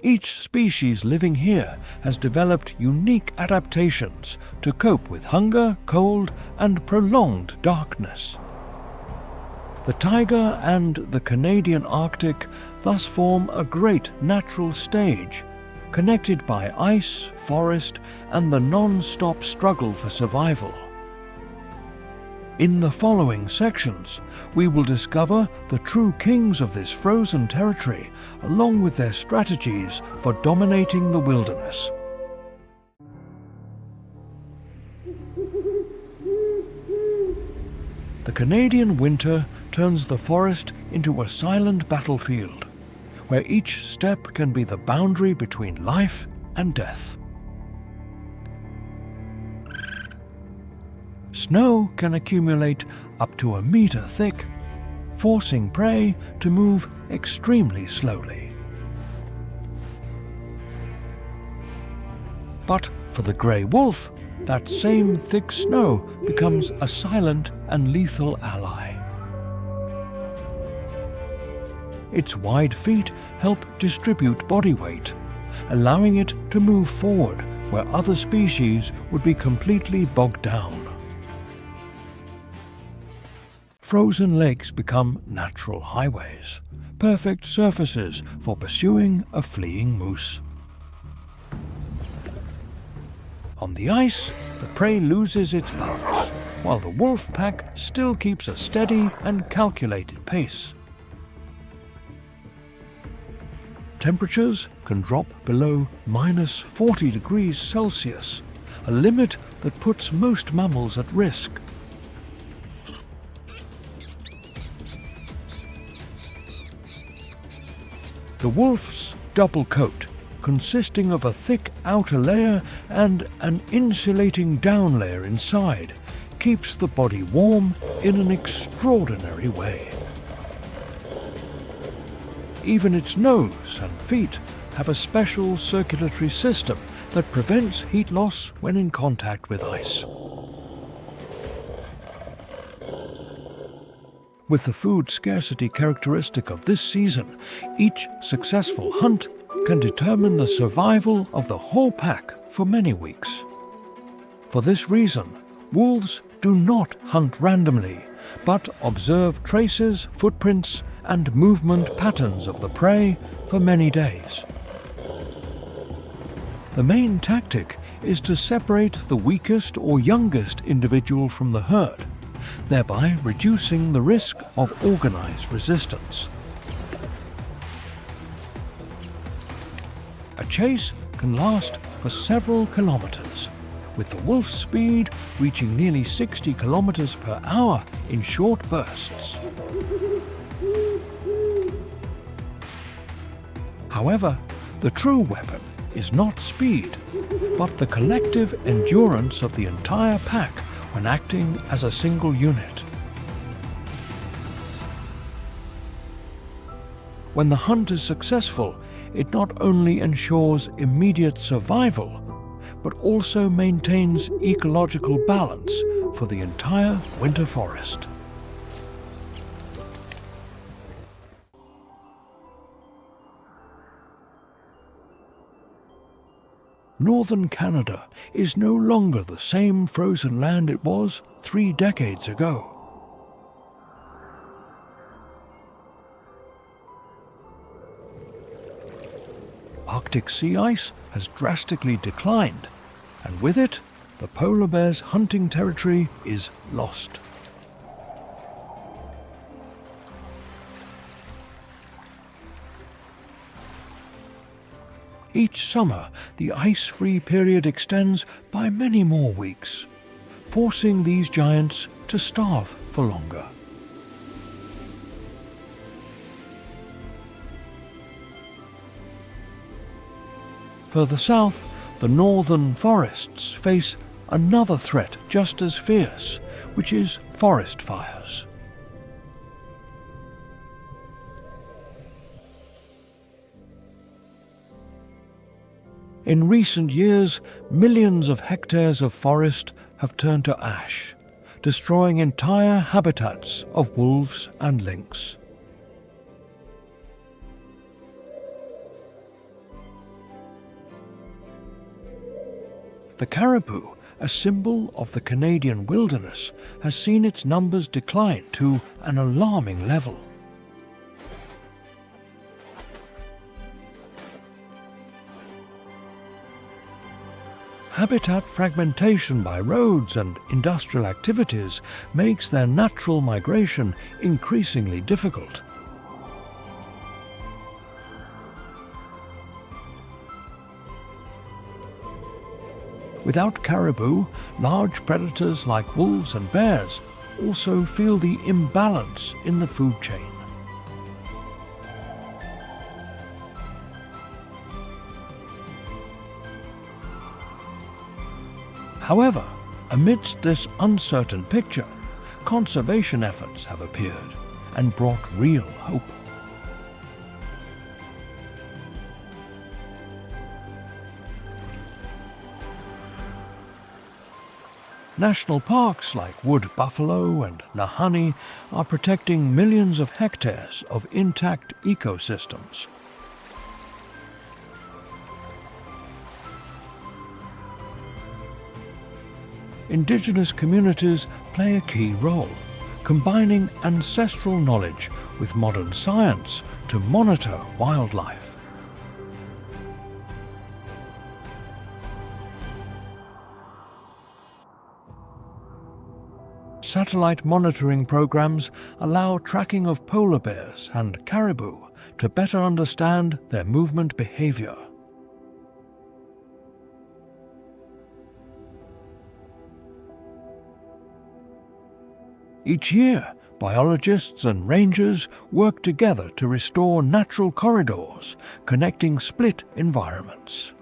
Each species living here has developed unique adaptations to cope with hunger, cold, and prolonged darkness. The taiga and the Canadian Arctic thus form a great natural stage, connected by ice, forest, and the non-stop struggle for survival. In the following sections, we will discover the true kings of this frozen territory, along with their strategies for dominating the wilderness. The Canadian winter turns the forest into a silent battlefield, where each step can be the boundary between life and death. Snow can accumulate up to a meter thick, forcing prey to move extremely slowly. But for the grey wolf, that same thick snow becomes a silent and lethal ally. Its wide feet help distribute body weight, allowing it to move forward where other species would be completely bogged down. Frozen lakes become natural highways, perfect surfaces for pursuing a fleeing moose. On the ice, the prey loses its balance, while the wolf pack still keeps a steady and calculated pace. Temperatures can drop below -40 degrees Celsius, a limit that puts most mammals at risk. The wolf's double coat, consisting of a thick outer layer and an insulating down layer inside, keeps the body warm in an extraordinary way. Even its nose and feet have a special circulatory system that prevents heat loss when in contact with ice. With the food scarcity characteristic of this season, each successful hunt can determine the survival of the whole pack for many weeks. For this reason, wolves do not hunt randomly, but observe traces, footprints, and movement patterns of the prey for many days. The main tactic is to separate the weakest or youngest individual from the herd, thereby reducing the risk of organized resistance. A chase can last for several kilometers, with the wolf's speed reaching nearly 60 kilometers per hour in short bursts. However, the true weapon is not speed, but the collective endurance of the entire pack when acting as a single unit. When the hunt is successful, it not only ensures immediate survival, but also maintains ecological balance for the entire winter forest. Northern Canada is no longer the same frozen land it was 3 decades ago. Arctic sea ice has drastically declined, and with it, the polar bear's hunting territory is lost. Each summer, the ice-free period extends by many more weeks, forcing these giants to starve for longer. Further south, the northern forests face another threat just as fierce, which is forest fires. In recent years, millions of hectares of forest have turned to ash, destroying entire habitats of wolves and lynx. The caribou, a symbol of the Canadian wilderness, has seen its numbers decline to an alarming level. Habitat fragmentation by roads and industrial activities makes their natural migration increasingly difficult. Without caribou, large predators like wolves and bears also feel the imbalance in the food chain. However, amidst this uncertain picture, conservation efforts have appeared and brought real hope. National parks like Wood Buffalo and Nahanni are protecting millions of hectares of intact ecosystems. Indigenous communities play a key role, combining ancestral knowledge with modern science to monitor wildlife. Satellite monitoring programs allow tracking of polar bears and caribou to better understand their movement behavior. Each year, biologists and rangers work together to restore natural corridors connecting split environments.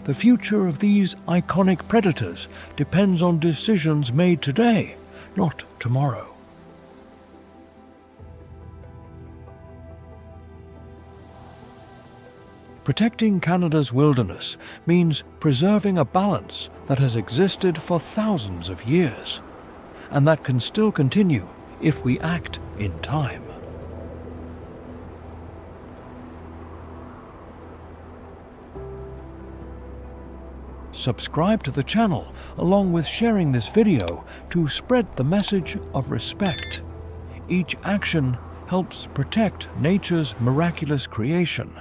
The future of these iconic predators depends on decisions made today, not tomorrow. Protecting Canada's wilderness means preserving a balance that has existed for thousands of years, and that can still continue if we act in time. Subscribe to the channel along with sharing this video to spread the message of respect. Each action helps protect nature's miraculous creation.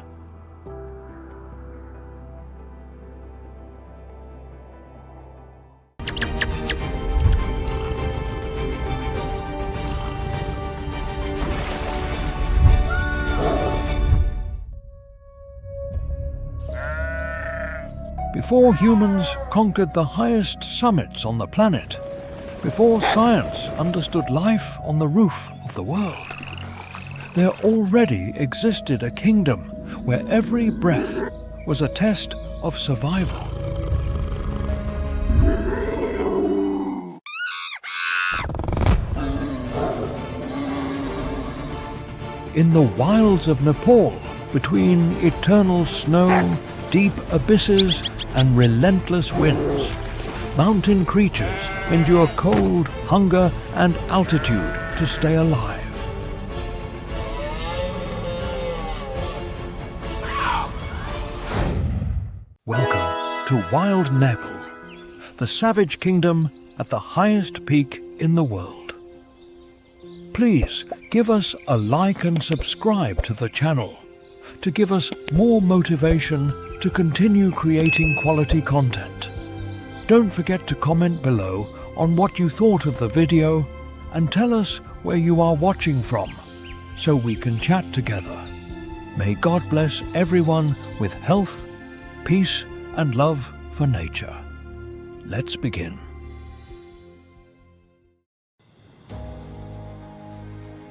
Before humans conquered the highest summits on the planet, before science understood life on the roof of the world, there already existed a kingdom where every breath was a test of survival. In the wilds of Nepal, between eternal snow, deep abysses and relentless winds, mountain creatures endure cold, hunger and altitude to stay alive. Welcome to Wild Nepal, the savage kingdom at the highest peak in the world. Please give us a like and subscribe to the channel to give us more motivation to continue creating quality content. Don't forget to comment below on what you thought of the video and tell us where you are watching from so we can chat together. May God bless everyone with health, peace and love for nature. Let's begin.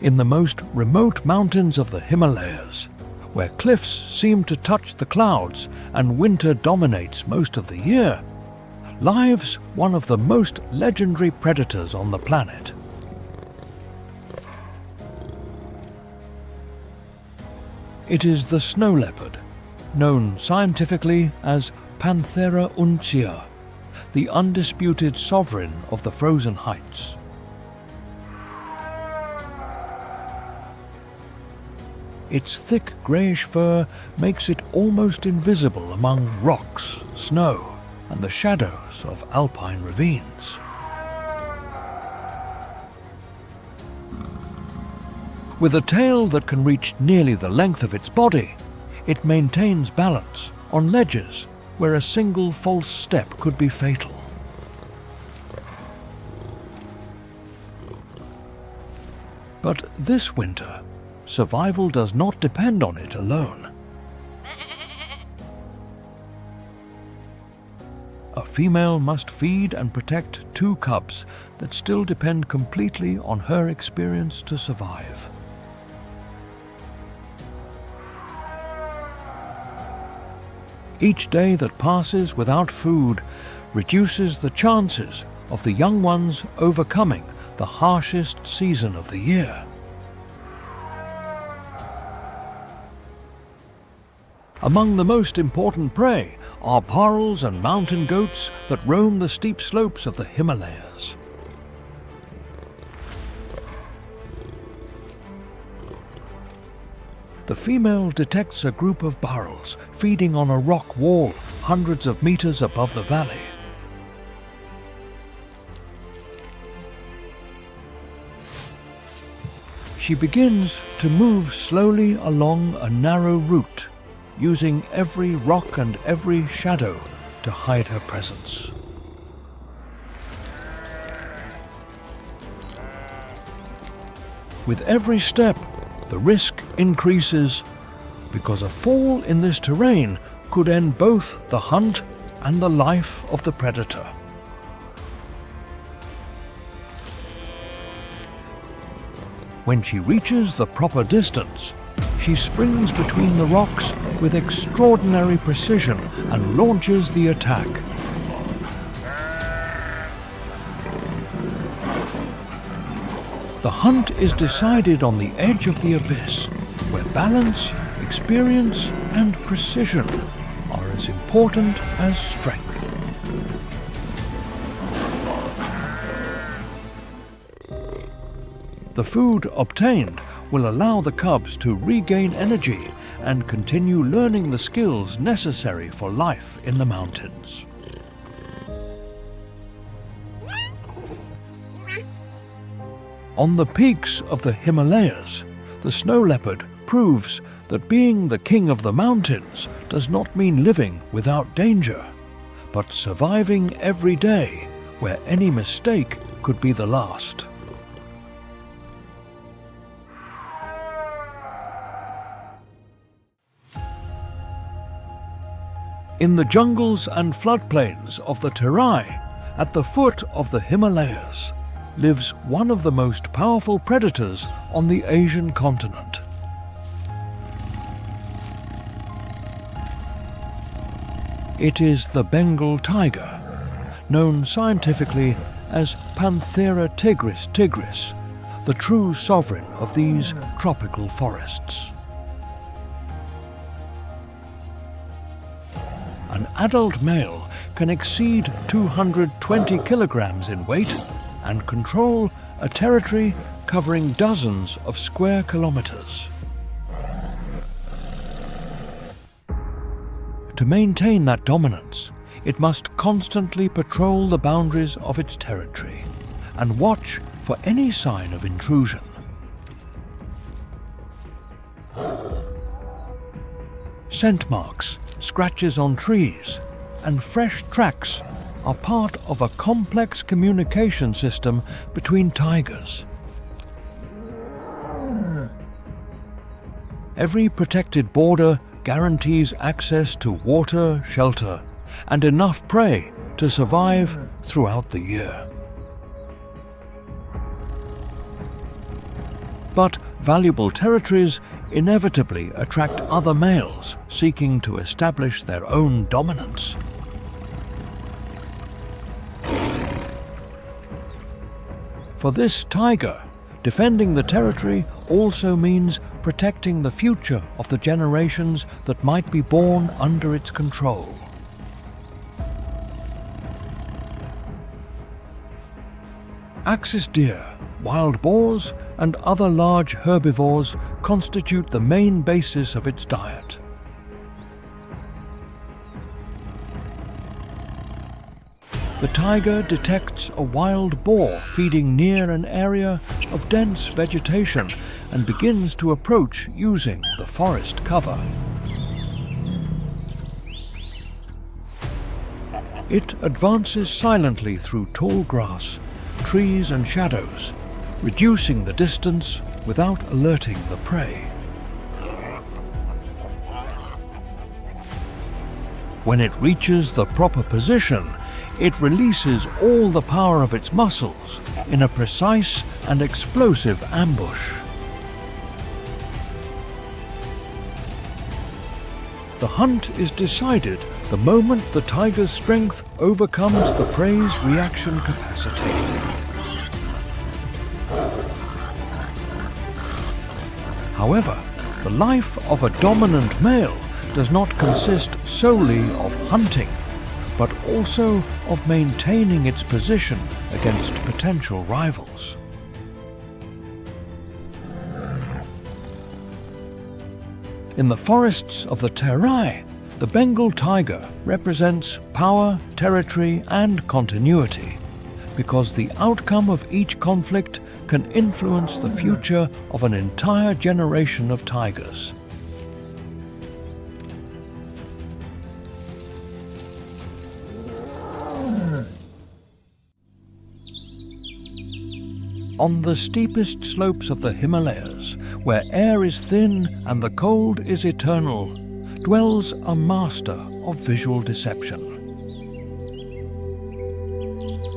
In the most remote mountains of the Himalayas, where cliffs seem to touch the clouds and winter dominates most of the year, lives one of the most legendary predators on the planet. It is the snow leopard, known scientifically as Panthera uncia, the undisputed sovereign of the frozen heights. Its thick greyish fur makes it almost invisible among rocks, snow, and the shadows of alpine ravines. With a tail that can reach nearly the length of its body, it maintains balance on ledges where a single false step could be fatal. But this winter, survival does not depend on it alone. A female must feed and protect two cubs that still depend completely on her experience to survive. Each day that passes without food reduces the chances of the young ones overcoming the harshest season of the year. Among the most important prey are burals and mountain goats that roam the steep slopes of the Himalayas. The female detects a group of burals feeding on a rock wall hundreds of meters above the valley. She begins to move slowly along a narrow route, using every rock and every shadow to hide her presence. With every step, the risk increases because a fall in this terrain could end both the hunt and the life of the predator. When she reaches the proper distance, she springs between the rocks with extraordinary precision and launches the attack. The hunt is decided on the edge of the abyss, where balance, experience, and precision are as important as strength. The food obtained will allow the cubs to regain energy and continue learning the skills necessary for life in the mountains. On the peaks of the Himalayas, the snow leopard proves that being the king of the mountains does not mean living without danger, but surviving every day where any mistake could be the last. In the jungles and floodplains of the Terai, at the foot of the Himalayas, lives one of the most powerful predators on the Asian continent. It is the Bengal tiger, known scientifically as Panthera tigris tigris, the true sovereign of these tropical forests. An adult male can exceed 220 kilograms in weight and control a territory covering dozens of square kilometers. To maintain that dominance, it must constantly patrol the boundaries of its territory and watch for any sign of intrusion. Scent marks, scratches on trees, and fresh tracks are part of a complex communication system between tigers. Every protected border guarantees access to water, shelter, and enough prey to survive throughout the year. But valuable territories inevitably attract other males seeking to establish their own dominance. For this tiger, defending the territory also means protecting the future of the generations that might be born under its control. Axis deer, wild boars, and other large herbivores constitute the main basis of its diet. The tiger detects a wild boar feeding near an area of dense vegetation and begins to approach using the forest cover. It advances silently through tall grass, trees and shadows, reducing the distance without alerting the prey. When it reaches the proper position, it releases all the power of its muscles in a precise and explosive ambush. The hunt is decided the moment the tiger's strength overcomes the prey's reaction capacity. However, the life of a dominant male does not consist solely of hunting, but also of maintaining its position against potential rivals. In the forests of the Terai, the Bengal tiger represents power, territory, and continuity, because the outcome of each conflict can influence the future of an entire generation of tigers. On the steepest slopes of the Himalayas, where air is thin and the cold is eternal, dwells a master of visual deception.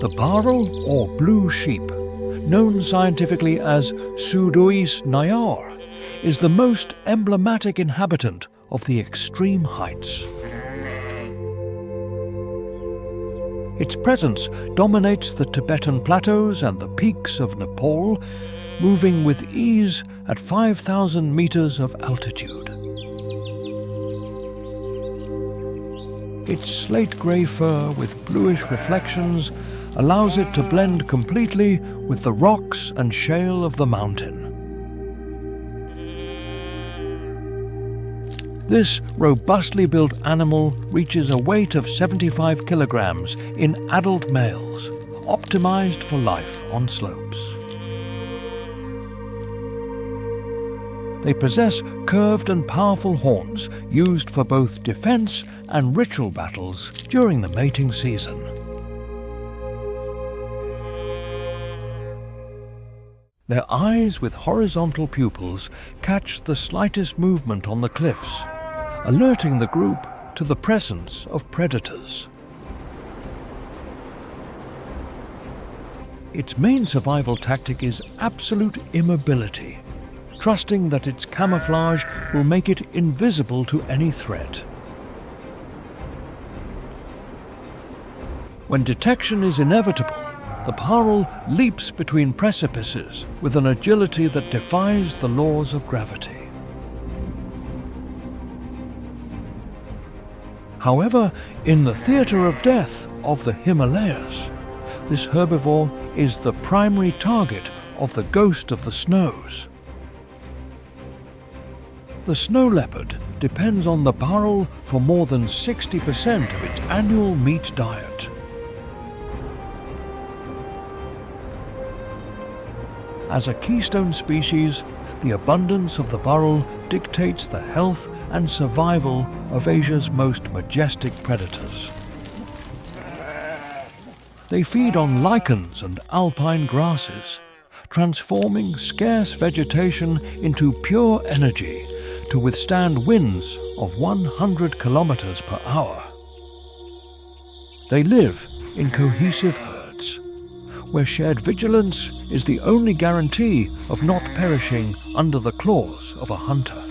The boreal or blue sheep, known scientifically as Sudois nayor, is the most emblematic inhabitant of the extreme heights. Its presence dominates the Tibetan plateaus and the peaks of Nepal, moving with ease at 5,000 meters of altitude. Its slate-grey fur with bluish reflections allows it to blend completely with the rocks and shale of the mountain. This robustly built animal reaches a weight of 75 kilograms in adult males, optimized for life on slopes. They possess curved and powerful horns used for both defense and ritual battles during the mating season. Their eyes with horizontal pupils catch the slightest movement on the cliffs, alerting the group to the presence of predators. Its main survival tactic is absolute immobility, trusting that its camouflage will make it invisible to any threat. When detection is inevitable, the boreal leaps between precipices with an agility that defies the laws of gravity. However, in the theatre of death of the Himalayas, this herbivore is the primary target of the ghost of the snows. The snow leopard depends on the boreal for more than 60% of its annual meat diet. As a keystone species, the abundance of the boreal dictates the health and survival of Asia's most majestic predators. They feed on lichens and alpine grasses, transforming scarce vegetation into pure energy to withstand winds of 100 kilometers per hour. They live in cohesive herds, where shared vigilance is the only guarantee of not perishing under the claws of a hunter.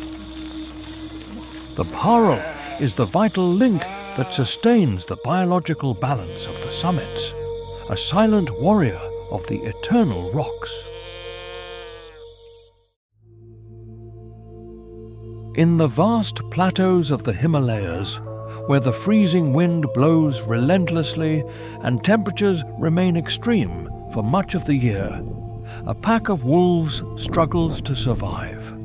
The boreal is the vital link that sustains the biological balance of the summits, a silent warrior of the eternal rocks. In the vast plateaus of the Himalayas, where the freezing wind blows relentlessly and temperatures remain extreme for much of the year, a pack of wolves struggles to survive.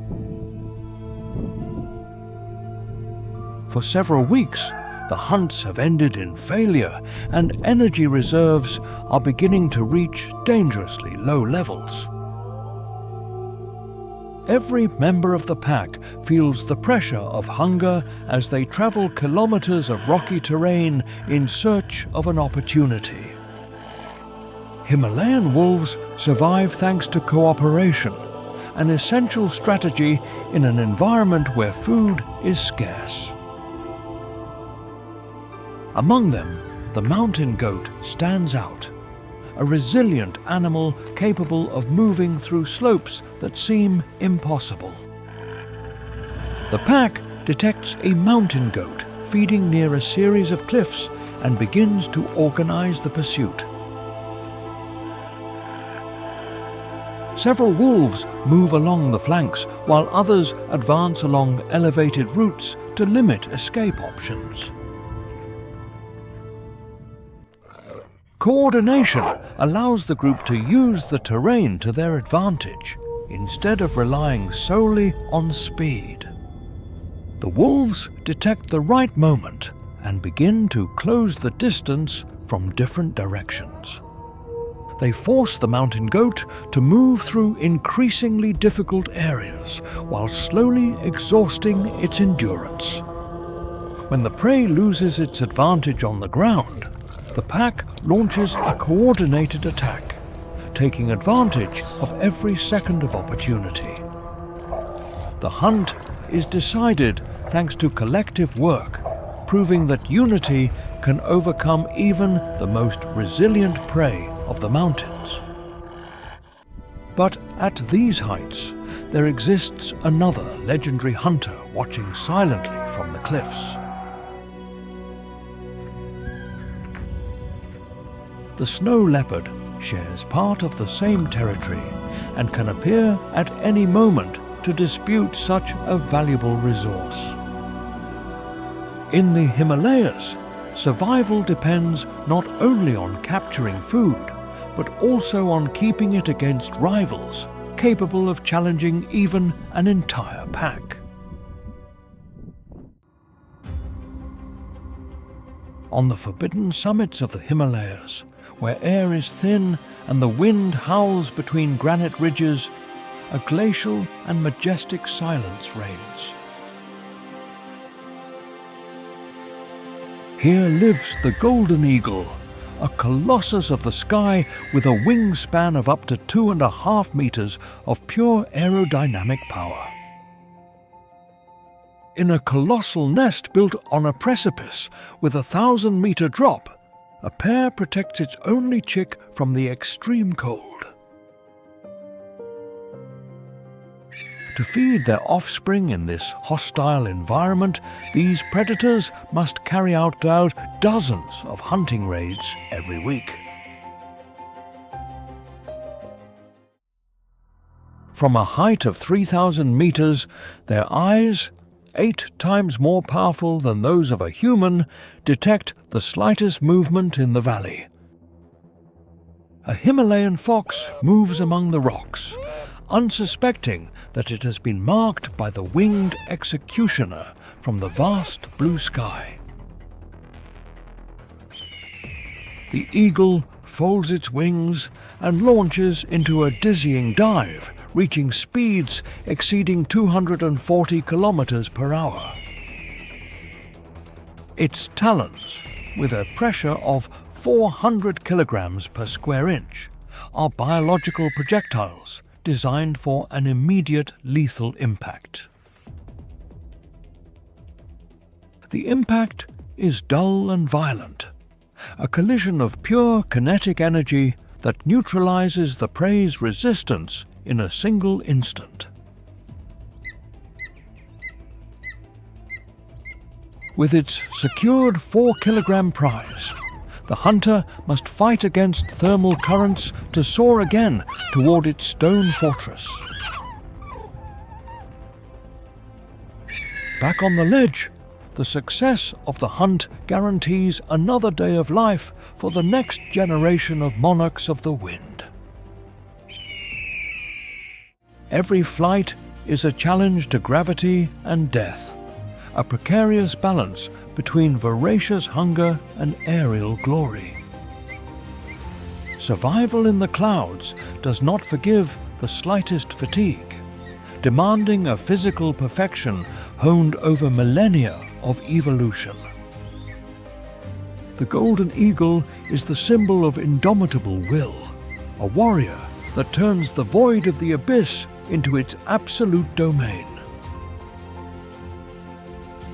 For several weeks, the hunts have ended in failure and energy reserves are beginning to reach dangerously low levels. Every member of the pack feels the pressure of hunger as they travel kilometers of rocky terrain in search of an opportunity. Himalayan wolves survive thanks to cooperation, an essential strategy in an environment where food is scarce. Among them, the mountain goat stands out, a resilient animal capable of moving through slopes that seem impossible. The pack detects a mountain goat feeding near a series of cliffs and begins to organize the pursuit. Several wolves move along the flanks while others advance along elevated routes to limit escape options. Coordination allows the group to use the terrain to their advantage instead of relying solely on speed. The wolves detect the right moment and begin to close the distance from different directions. They force the mountain goat to move through increasingly difficult areas while slowly exhausting its endurance. When the prey loses its advantage on the ground, the pack launches a coordinated attack, taking advantage of every second of opportunity. The hunt is decided thanks to collective work, proving that unity can overcome even the most resilient prey of the mountains. But at these heights, there exists another legendary hunter watching silently from the cliffs. The snow leopard shares part of the same territory and can appear at any moment to dispute such a valuable resource. In the Himalayas, survival depends not only on capturing food, but also on keeping it against rivals capable of challenging even an entire pack. On the forbidden summits of the Himalayas, where air is thin and the wind howls between granite ridges, a glacial and majestic silence reigns. Here lives the golden eagle, a colossus of the sky with a wingspan of up to 2.5 meters of pure aerodynamic power. In a colossal nest built on a precipice with a 1,000-meter drop, a pair protects its only chick from the extreme cold. To feed their offspring in this hostile environment, these predators must carry out dozens of hunting raids every week. From a height of 3,000 meters, their eyes, 8 times more powerful than those of a human, detect the slightest movement in the valley. A Himalayan fox moves among the rocks, unsuspecting that it has been marked by the winged executioner from the vast blue sky. The eagle folds its wings and launches into a dizzying dive, reaching speeds exceeding 240 kilometers per hour. Its talons, with a pressure of 400 kilograms per square inch, are biological projectiles designed for an immediate lethal impact. The impact is dull and violent, a collision of pure kinetic energy that neutralizes the prey's resistance in a single instant. With its secured 4-kilogram prize, the hunter must fight against thermal currents to soar again toward its stone fortress. Back on the ledge, the success of the hunt guarantees another day of life for the next generation of monarchs of the wind. Every flight is a challenge to gravity and death, a precarious balance between voracious hunger and aerial glory. Survival in the clouds does not forgive the slightest fatigue, demanding a physical perfection honed over millennia of evolution. The golden eagle is the symbol of indomitable will, a warrior that turns the void of the abyss into its absolute domain.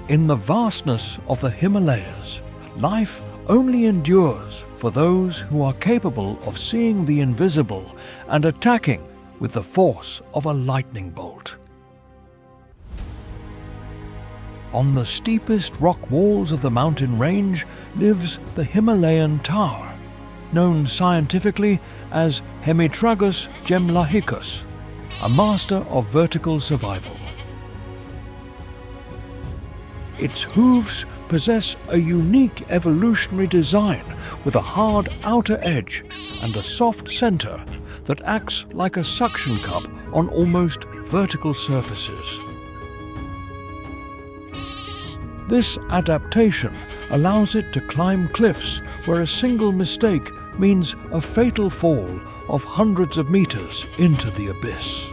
In the vastness of the Himalayas, life only endures for those who are capable of seeing the invisible and attacking with the force of a lightning bolt. On the steepest rock walls of the mountain range lives the Himalayan tahr, known scientifically as Hemitragus gemlahicus, a master of vertical survival. Its hooves possess a unique evolutionary design with a hard outer edge and a soft center that acts like a suction cup on almost vertical surfaces. This adaptation allows it to climb cliffs where a single mistake means a fatal fall of hundreds of meters into the abyss.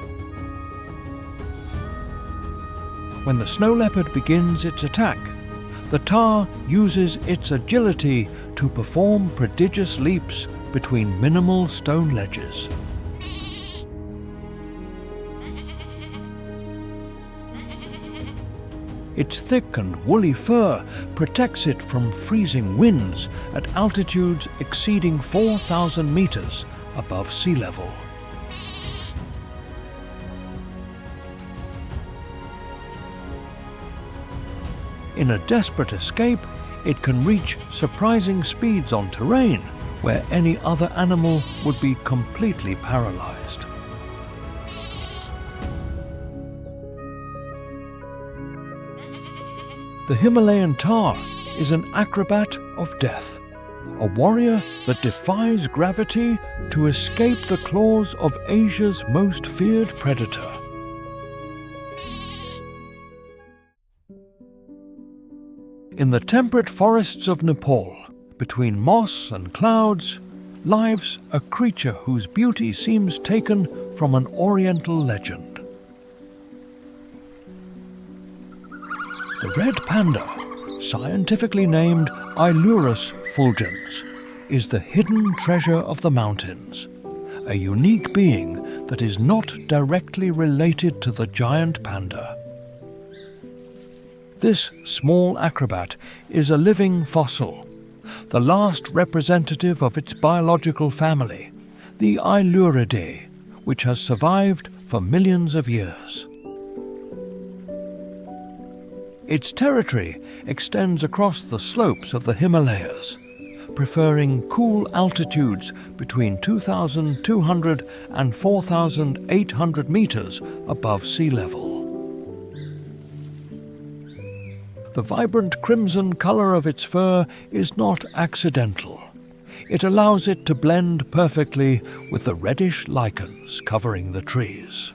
When the snow leopard begins its attack, the tahr uses its agility to perform prodigious leaps between minimal stone ledges. Its thick and woolly fur protects it from freezing winds at altitudes exceeding 4,000 meters above sea level. In a desperate escape, it can reach surprising speeds on terrain where any other animal would be completely paralyzed. The Himalayan tahr is an acrobat of death, a warrior that defies gravity to escape the claws of Asia's most feared predator. In the temperate forests of Nepal, between moss and clouds, lives a creature whose beauty seems taken from an oriental legend. The red panda, scientifically named Ailurus fulgens, is the hidden treasure of the mountains, a unique being that is not directly related to the giant panda. This small acrobat is a living fossil, the last representative of its biological family, the Ailuridae, which has survived for millions of years. Its territory extends across the slopes of the Himalayas, preferring cool altitudes between 2,200 and 4,800 meters above sea level. The vibrant crimson color of its fur is not accidental. It allows it to blend perfectly with the reddish lichens covering the trees.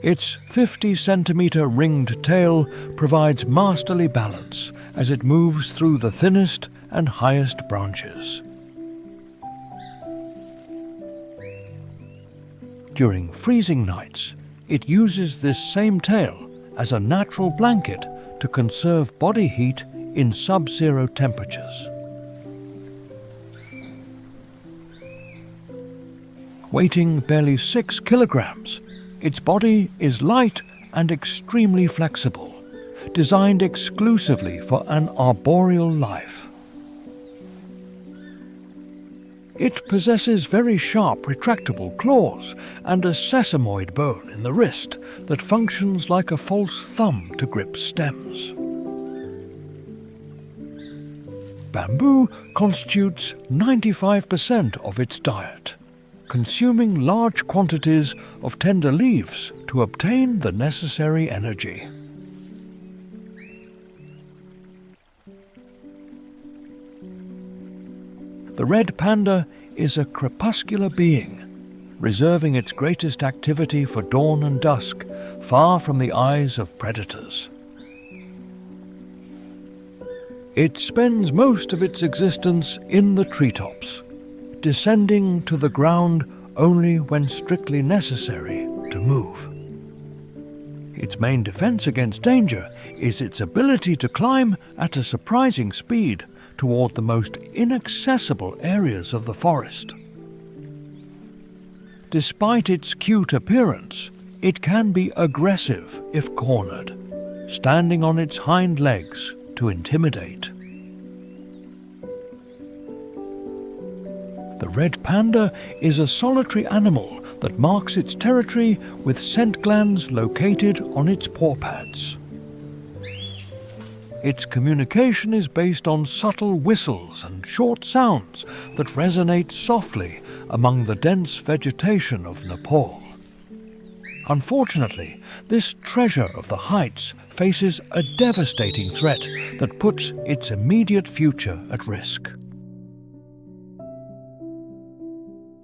Its 50-centimeter ringed tail provides masterly balance as it moves through the thinnest and highest branches. During freezing nights, it uses this same tail as a natural blanket to conserve body heat in sub-zero temperatures. Weighing barely 6 kilograms, its body is light and extremely flexible, designed exclusively for an arboreal life. It possesses very sharp retractable claws and a sesamoid bone in the wrist that functions like a false thumb to grip stems. Bamboo constitutes 95% of its diet, consuming large quantities of tender leaves to obtain the necessary energy. The red panda is a crepuscular being, reserving its greatest activity for dawn and dusk, far from the eyes of predators. It spends most of its existence in the treetops, descending to the ground only when strictly necessary to move. Its main defense against danger is its ability to climb at a surprising speed toward the most inaccessible areas of the forest. Despite its cute appearance, it can be aggressive if cornered, standing on its hind legs to intimidate. The red panda is a solitary animal that marks its territory with scent glands located on its paw pads. Its communication is based on subtle whistles and short sounds that resonate softly among the dense vegetation of Nepal. Unfortunately, this treasure of the heights faces a devastating threat that puts its immediate future at risk.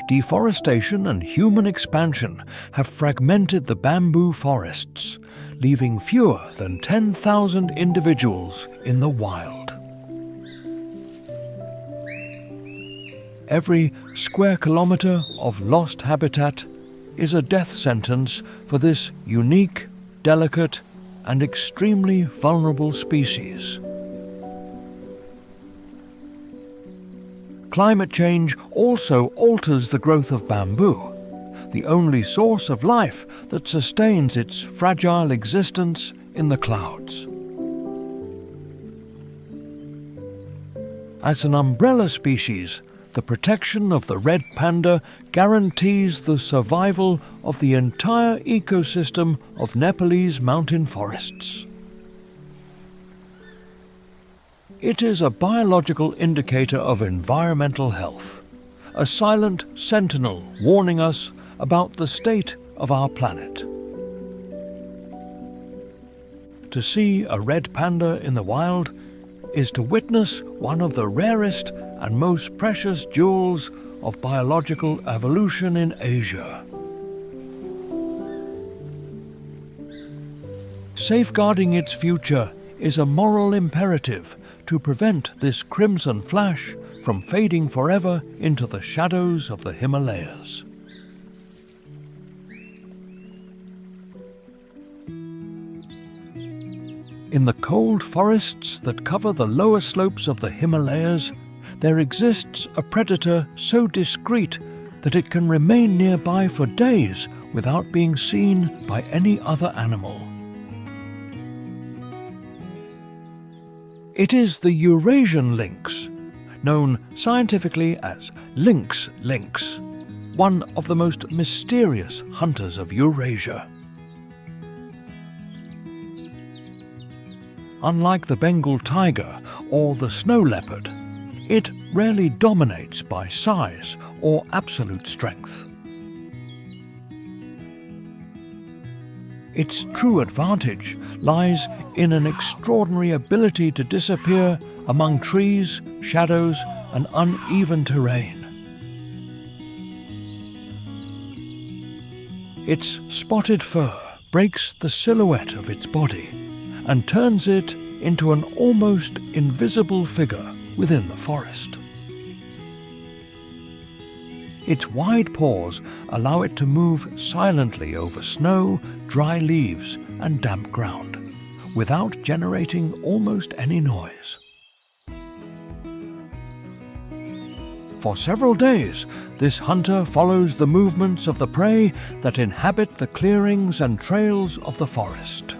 Deforestation and human expansion have fragmented the bamboo forests, leaving fewer than 10,000 individuals in the wild. Every square kilometre of lost habitat is a death sentence for this unique, delicate, and extremely vulnerable species. Climate change also alters the growth of bamboo, the only source of life that sustains its fragile existence in the clouds. As an umbrella species, the protection of the red panda guarantees the survival of the entire ecosystem of Nepalese mountain forests. It is a biological indicator of environmental health, a silent sentinel warning us about the state of our planet. To see a red panda in the wild is to witness one of the rarest and most precious jewels of biological evolution in Asia. Safeguarding its future is a moral imperative to prevent this crimson flash from fading forever into the shadows of the Himalayas. In the cold forests that cover the lower slopes of the Himalayas, there exists a predator so discreet that it can remain nearby for days without being seen by any other animal. It is the Eurasian lynx, known scientifically as lynx, one of the most mysterious hunters of Eurasia. Unlike the Bengal tiger or the snow leopard, it rarely dominates by size or absolute strength. Its true advantage lies in an extraordinary ability to disappear among trees, shadows, and uneven terrain. Its spotted fur breaks the silhouette of its body and turns it into an almost invisible figure within the forest. Its wide paws allow it to move silently over snow, dry leaves, and damp ground, without generating almost any noise. For several days, this hunter follows the movements of the prey that inhabit the clearings and trails of the forest.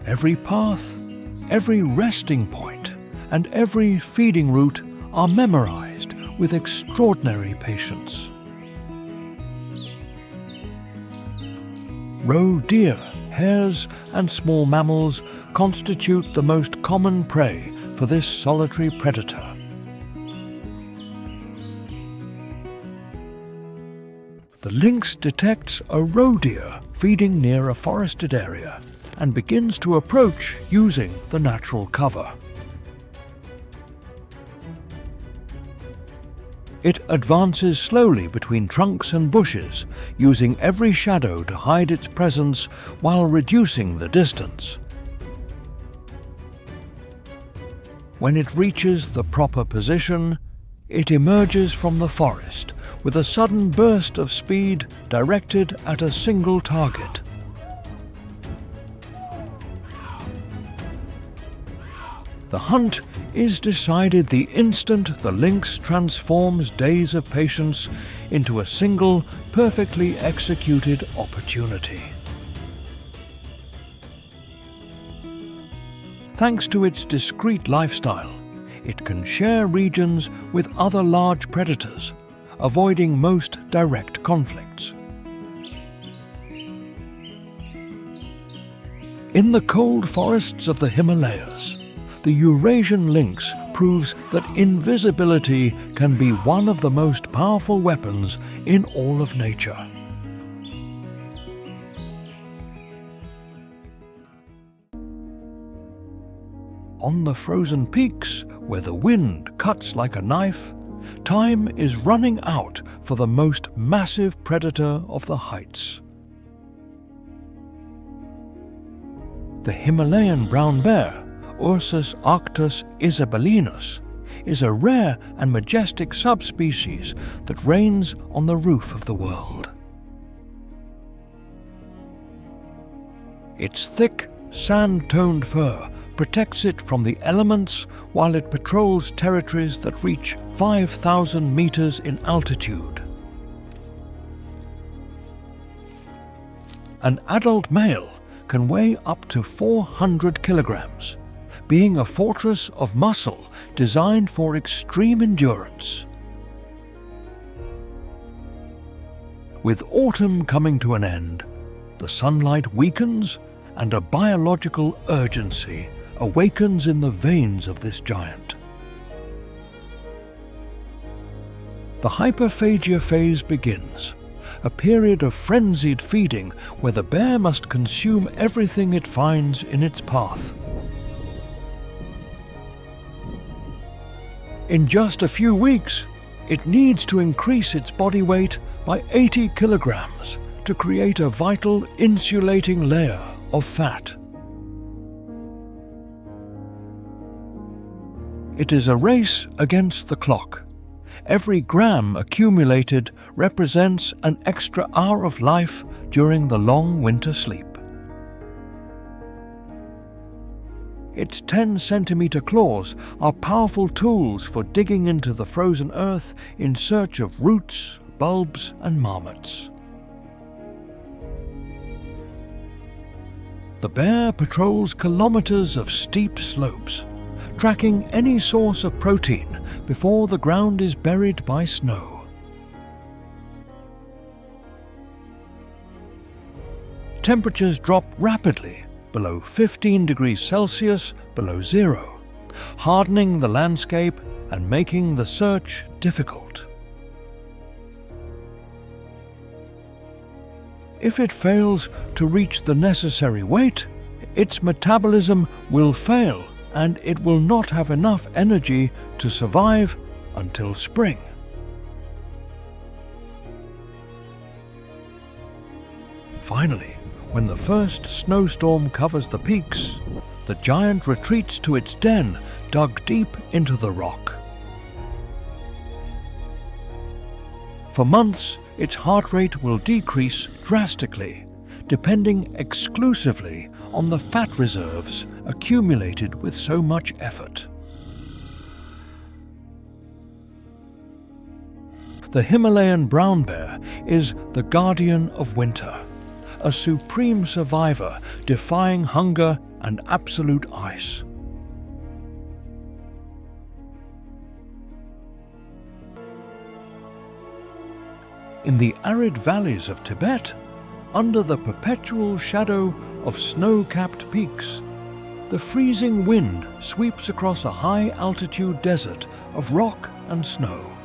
Every path, every resting point, and every feeding route are memorized with extraordinary patience. Roe deer, hares, and small mammals constitute the most common prey for this solitary predator. The lynx detects a roe deer feeding near a forested area and begins to approach using the natural cover. It advances slowly between trunks and bushes, using every shadow to hide its presence while reducing the distance. When it reaches the proper position, it emerges from the forest with a sudden burst of speed directed at a single target. The hunt is decided the instant the lynx transforms days of patience into a single, perfectly executed opportunity. Thanks to its discreet lifestyle, it can share regions with other large predators, avoiding most direct conflicts. In the cold forests of the Himalayas, the Eurasian lynx proves that invisibility can be one of the most powerful weapons in all of nature. On the frozen peaks, where the wind cuts like a knife, time is running out for the most massive predator of the heights. The Himalayan brown bear, Ursus arctos isabelinus, is a rare and majestic subspecies that reigns on the roof of the world. Its thick, sand-toned fur protects it from the elements while it patrols territories that reach 5,000 meters in altitude. An adult male can weigh up to 400 kilograms, being a fortress of muscle designed for extreme endurance. With autumn coming to an end, the sunlight weakens and a biological urgency awakens in the veins of this giant. The hyperphagia phase begins, a period of frenzied feeding where the bear must consume everything it finds in its path. In just a few weeks, it needs to increase its body weight by 80 kilograms to create a vital insulating layer of fat. It is a race against the clock. Every gram accumulated represents an extra hour of life during the long winter sleep. Its 10-centimeter claws are powerful tools for digging into the frozen earth in search of roots, bulbs, and marmots. The bear patrols kilometers of steep slopes, tracking any source of protein before the ground is buried by snow. Temperatures drop rapidly below 15 degrees Celsius below zero, hardening the landscape and making the search difficult. If it fails to reach the necessary weight, its metabolism will fail and it will not have enough energy to survive until spring. Finally, when the first snowstorm covers the peaks, the giant retreats to its den dug deep into the rock. For months, its heart rate will decrease drastically, depending exclusively on the fat reserves accumulated with so much effort. The Himalayan brown bear is the guardian of winter, a supreme survivor defying hunger and absolute ice. In the arid valleys of Tibet, under the perpetual shadow of snow-capped peaks, the freezing wind sweeps across a high-altitude desert of rock and snow.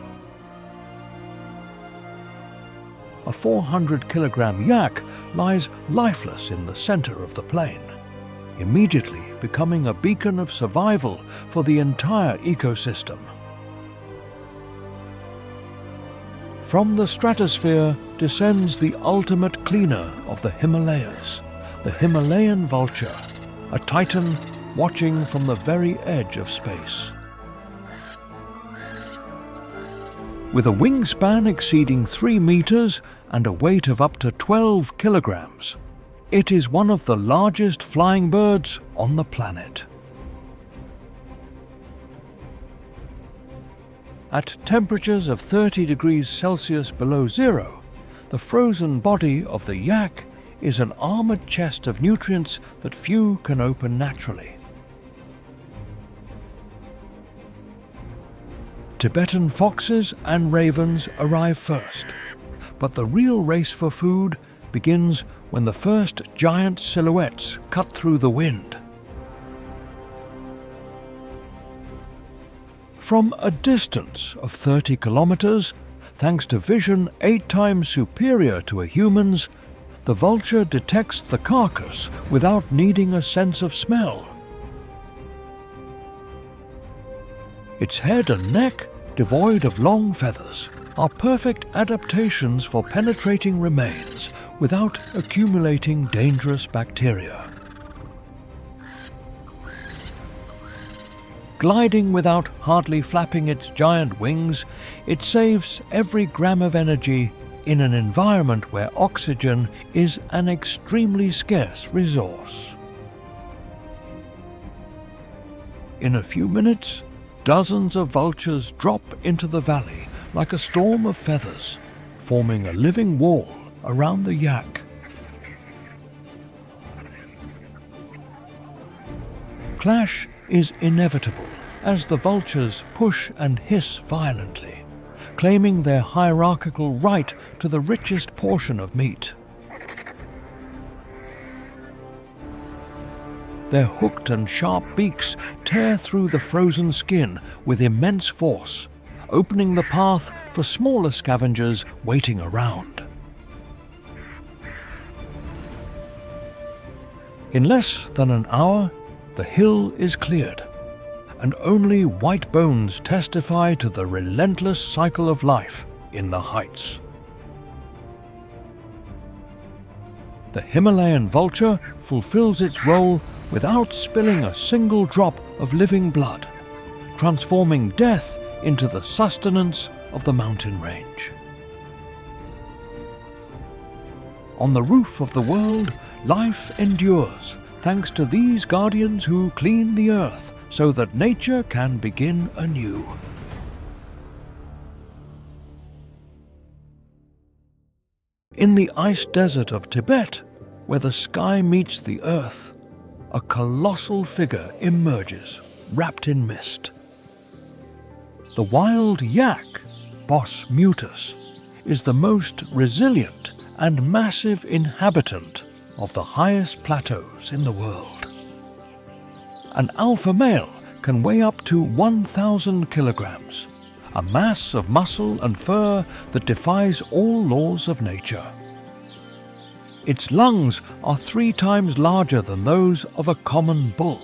A 400-kilogram yak lies lifeless in the center of the plain, immediately becoming a beacon of survival for the entire ecosystem. From the stratosphere descends the ultimate cleaner of the Himalayas, the Himalayan vulture, a titan watching from the very edge of space. With a wingspan exceeding 3 meters and a weight of up to 12 kilograms, it is one of the largest flying birds on the planet. At temperatures of 30 degrees Celsius below zero, the frozen body of the yak is an armored chest of nutrients that few can open naturally. Tibetan foxes and ravens arrive first, but the real race for food begins when the first giant silhouettes cut through the wind. From a distance of 30 kilometers, thanks to vision 8 times superior to a human's, the vulture detects the carcass without needing a sense of smell. Its head and neck, devoid of long feathers, are perfect adaptations for penetrating remains without accumulating dangerous bacteria. Gliding without hardly flapping its giant wings, it saves every gram of energy in an environment where oxygen is an extremely scarce resource. In a few minutes, dozens of vultures drop into the valley like a storm of feathers, forming a living wall around the yak. Clash is inevitable as the vultures push and hiss violently, claiming their hierarchical right to the richest portion of meat. Their hooked and sharp beaks tear through the frozen skin with immense force, opening the path for smaller scavengers waiting around. In less than an hour, the hill is cleared, and only white bones testify to the relentless cycle of life in the heights. The Himalayan vulture fulfills its role without spilling a single drop of living blood, transforming death into the sustenance of the mountain range. On the roof of the world, life endures thanks to these guardians who clean the earth so that nature can begin anew. In the ice desert of Tibet, where the sky meets the earth, a colossal figure emerges, wrapped in mist. The wild yak, Bos mutus, is the most resilient and massive inhabitant of the highest plateaus in the world. An alpha male can weigh up to 1,000 kilograms, a mass of muscle and fur that defies all laws of nature. Its lungs are 3 times larger than those of a common bull,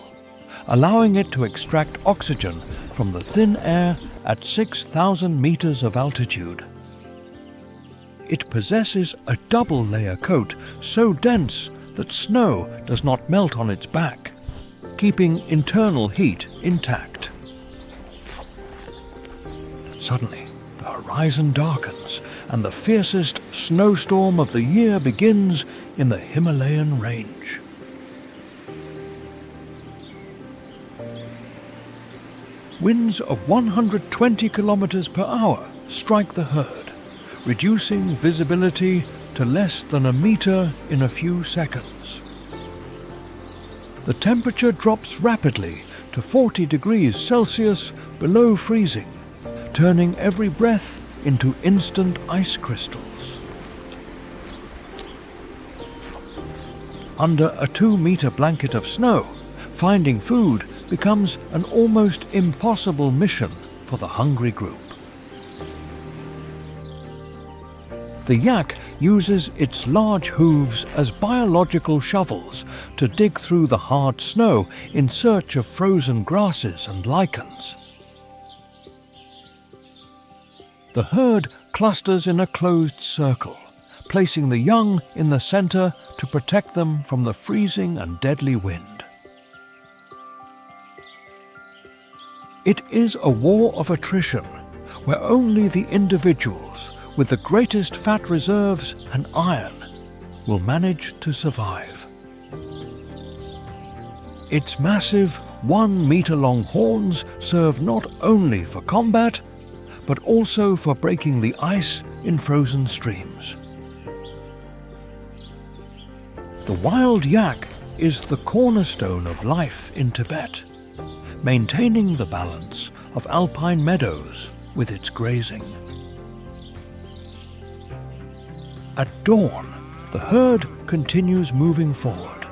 allowing it to extract oxygen from the thin air at 6,000 meters of altitude. It possesses a double-layer coat so dense that snow does not melt on its back, keeping internal heat intact. Suddenly, the horizon darkens and the fiercest snowstorm of the year begins in the Himalayan range. Winds of 120 kilometers per hour strike the herd, reducing visibility to less than a meter in a few seconds. The temperature drops rapidly to 40 degrees Celsius below freezing, turning every breath into instant ice crystals. Under a 2-meter blanket of snow, finding food becomes an almost impossible mission for the hungry group. The yak uses its large hooves as biological shovels to dig through the hard snow in search of frozen grasses and lichens. The herd clusters in a closed circle, placing the young in the center to protect them from the freezing and deadly wind. It is a war of attrition, where only the individuals with the greatest fat reserves and iron will manage to survive. Its massive 1-meter-long horns serve not only for combat, but also for breaking the ice in frozen streams. The wild yak is the cornerstone of life in Tibet, maintaining the balance of alpine meadows with its grazing. At dawn, the herd continues moving forward,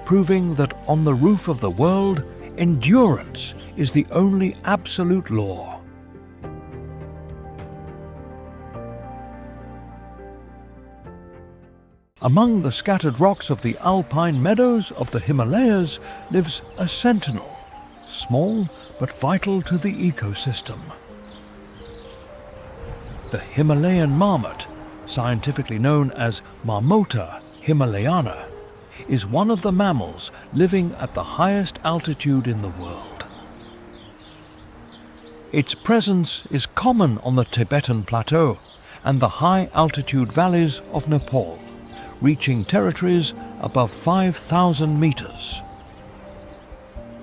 proving that on the roof of the world, endurance is the only absolute law. Among the scattered rocks of the alpine meadows of the Himalayas lives a sentinel, small but vital to the ecosystem. The Himalayan marmot, scientifically known as Marmota himalayana, is one of the mammals living at the highest altitude in the world. Its presence is common on the Tibetan Plateau and the high-altitude valleys of Nepal, reaching territories above 5,000 meters.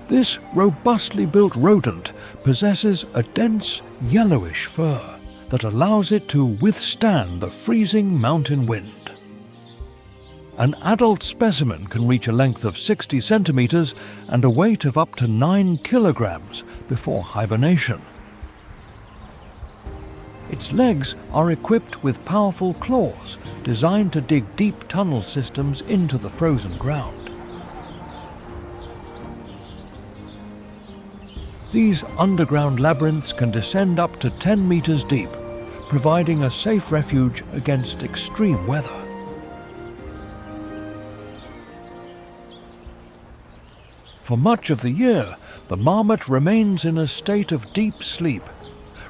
This robustly built rodent possesses a dense yellowish fur that allows it to withstand the freezing mountain wind. An adult specimen can reach a length of 60 centimeters and a weight of up to 9 kilograms before hibernation. Its legs are equipped with powerful claws designed to dig deep tunnel systems into the frozen ground. These underground labyrinths can descend up to 10 meters deep, providing a safe refuge against extreme weather. For much of the year, the marmot remains in a state of deep sleep,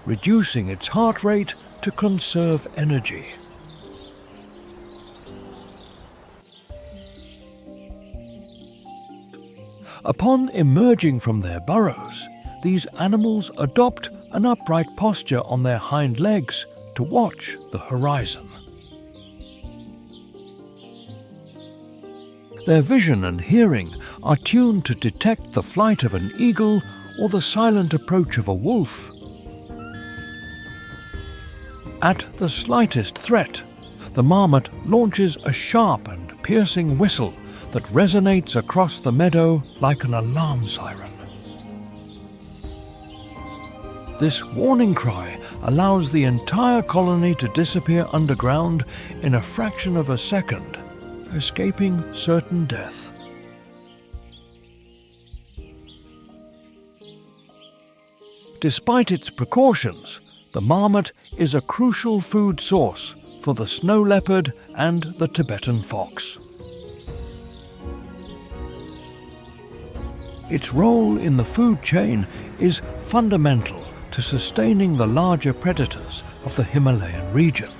reducing its heart rate to conserve energy. Upon emerging from their burrows, these animals adopt an upright posture on their hind legs to watch the horizon. Their vision and hearing are tuned to detect the flight of an eagle or the silent approach of a wolf. At the slightest threat, the marmot launches a sharp and piercing whistle that resonates across the meadow like an alarm siren. This warning cry allows the entire colony to disappear underground in a fraction of a second, escaping certain death. Despite its precautions, the marmot is a crucial food source for the snow leopard and the Tibetan fox. Its role in the food chain is fundamental to sustaining the larger predators of the Himalayan region.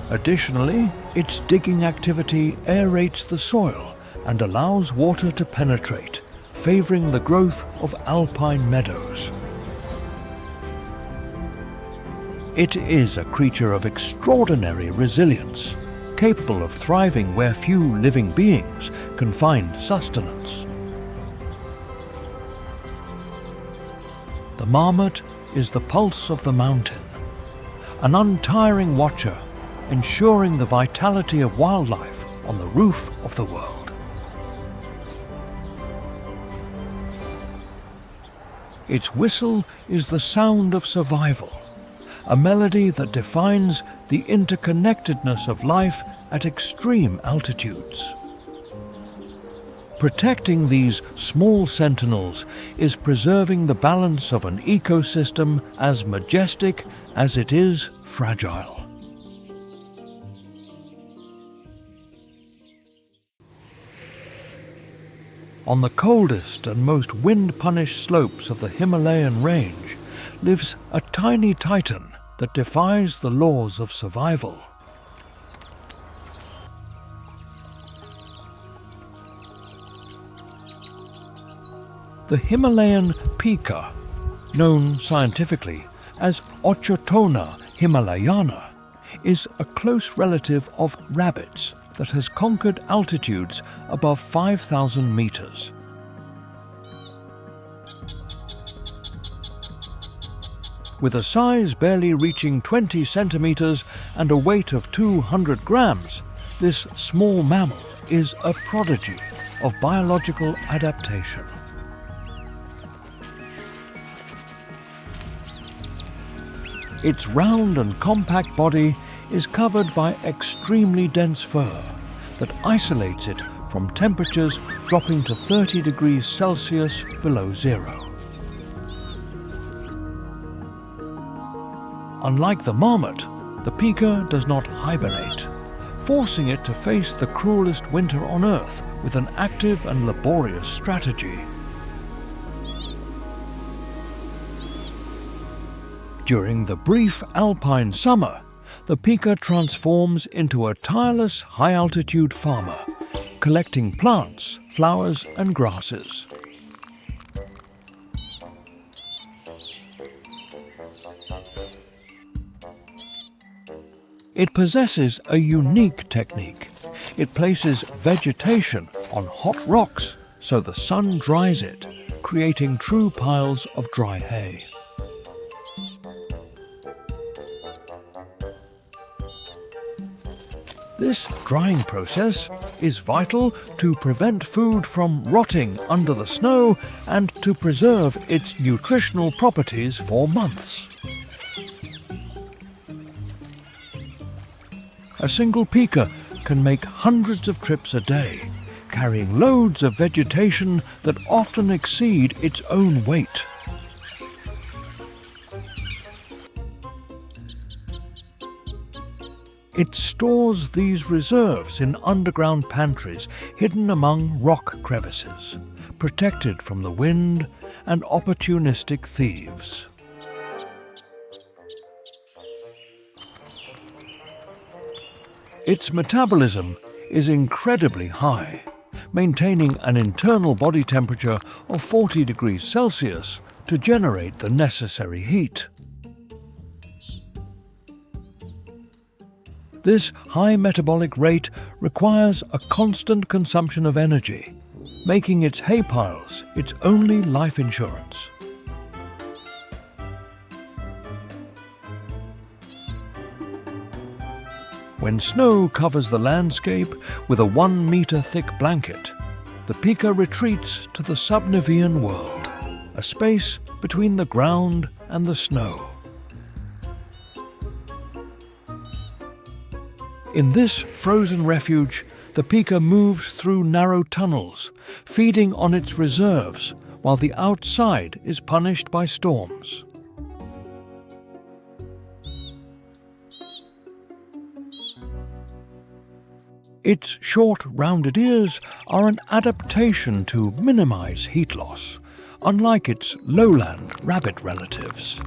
Additionally, its digging activity aerates the soil and allows water to penetrate, favoring the growth of alpine meadows. It is a creature of extraordinary resilience, capable of thriving where few living beings can find sustenance. The marmot is the pulse of the mountain, an untiring watcher, ensuring the vitality of wildlife on the roof of the world. Its whistle is the sound of survival, a melody that defines the interconnectedness of life at extreme altitudes. Protecting these small sentinels is preserving the balance of an ecosystem as majestic as it is fragile. On the coldest and most wind-punished slopes of the Himalayan range lives a tiny titan that defies the laws of survival. The Himalayan pika, known scientifically as Ochotona himalayana, is a close relative of rabbits that has conquered altitudes above 5,000 meters. With a size barely reaching 20 centimeters and a weight of 200 grams, this small mammal is a prodigy of biological adaptation. Its round and compact body is covered by extremely dense fur that isolates it from temperatures dropping to 30 degrees Celsius below zero. Unlike the marmot, the pika does not hibernate, forcing it to face the cruelest winter on Earth with an active and laborious strategy. During the brief alpine summer, the pika transforms into a tireless high-altitude farmer, collecting plants, flowers and grasses. It possesses a unique technique. It places vegetation on hot rocks so the sun dries it, creating true piles of dry hay. This drying process is vital to prevent food from rotting under the snow and to preserve its nutritional properties for months. A single pika can make hundreds of trips a day, carrying loads of vegetation that often exceed its own weight. It stores these reserves in underground pantries hidden among rock crevices, protected from the wind and opportunistic thieves. Its metabolism is incredibly high, maintaining an internal body temperature of 40 degrees Celsius to generate the necessary heat. This high metabolic rate requires a constant consumption of energy, making its hay piles its only life insurance. When snow covers the landscape with a 1-meter thick blanket, the pika retreats to the subnivean world, a space between the ground and the snow. In this frozen refuge, the pika moves through narrow tunnels, feeding on its reserves while the outside is punished by storms. Its short, rounded ears are an adaptation to minimize heat loss, unlike its lowland rabbit relatives.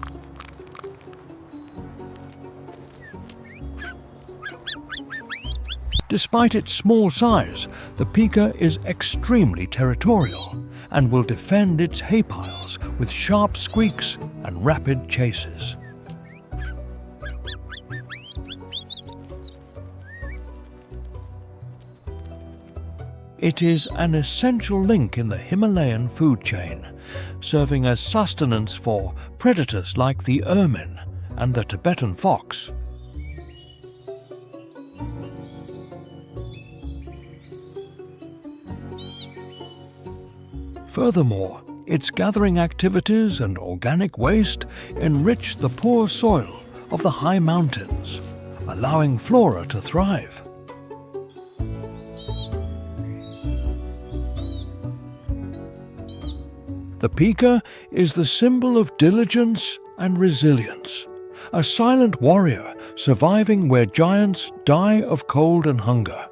Despite its small size, the pika is extremely territorial and will defend its hay piles with sharp squeaks and rapid chases. It is an essential link in the Himalayan food chain, serving as sustenance for predators like the ermine and the Tibetan fox. Furthermore, its gathering activities and organic waste enrich the poor soil of the high mountains, allowing flora to thrive. The pika is the symbol of diligence and resilience, a silent warrior surviving where giants die of cold and hunger.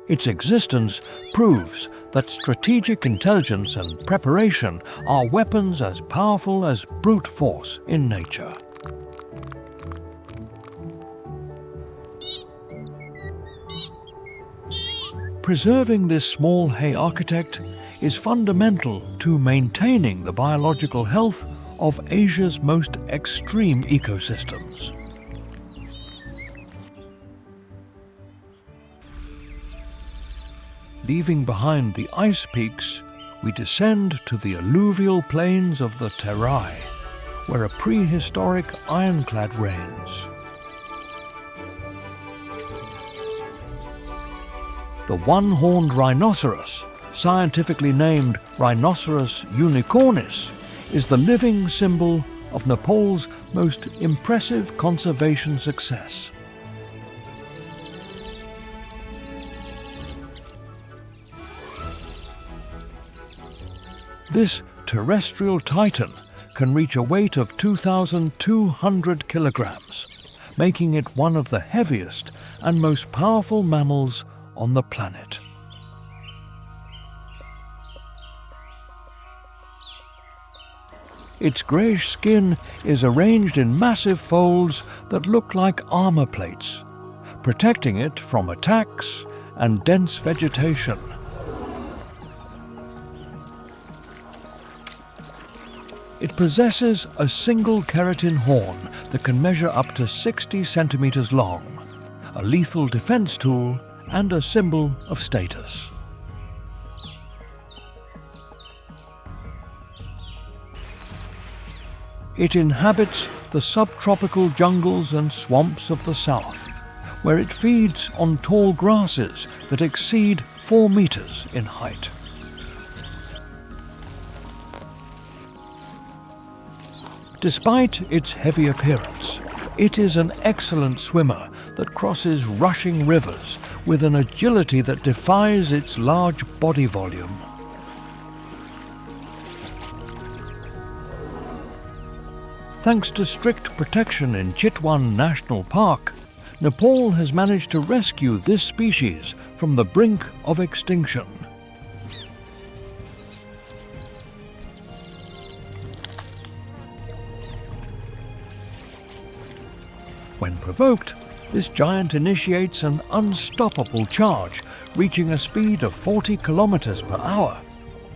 Its existence proves that strategic intelligence and preparation are weapons as powerful as brute force in nature. Preserving this small hay architect is fundamental to maintaining the biological health of Asia's most extreme ecosystems. Leaving behind the ice peaks, we descend to the alluvial plains of the Terai, where a prehistoric ironclad reigns. The one-horned rhinoceros, scientifically named Rhinoceros unicornis, is the living symbol of Nepal's most impressive conservation success. This terrestrial titan can reach a weight of 2,200 kilograms, making it one of the heaviest and most powerful mammals on the planet. Its greyish skin is arranged in massive folds that look like armor plates, protecting it from attacks and dense vegetation. It possesses a single keratin horn that can measure up to 60 centimeters long, a lethal defense tool and a symbol of status. It inhabits the subtropical jungles and swamps of the south, where it feeds on tall grasses that exceed 4 meters in height. Despite its heavy appearance, it is an excellent swimmer that crosses rushing rivers with an agility that defies its large body volume. Thanks to strict protection in Chitwan National Park, Nepal has managed to rescue this species from the brink of extinction. When provoked, this giant initiates an unstoppable charge, reaching a speed of 40 kilometers per hour,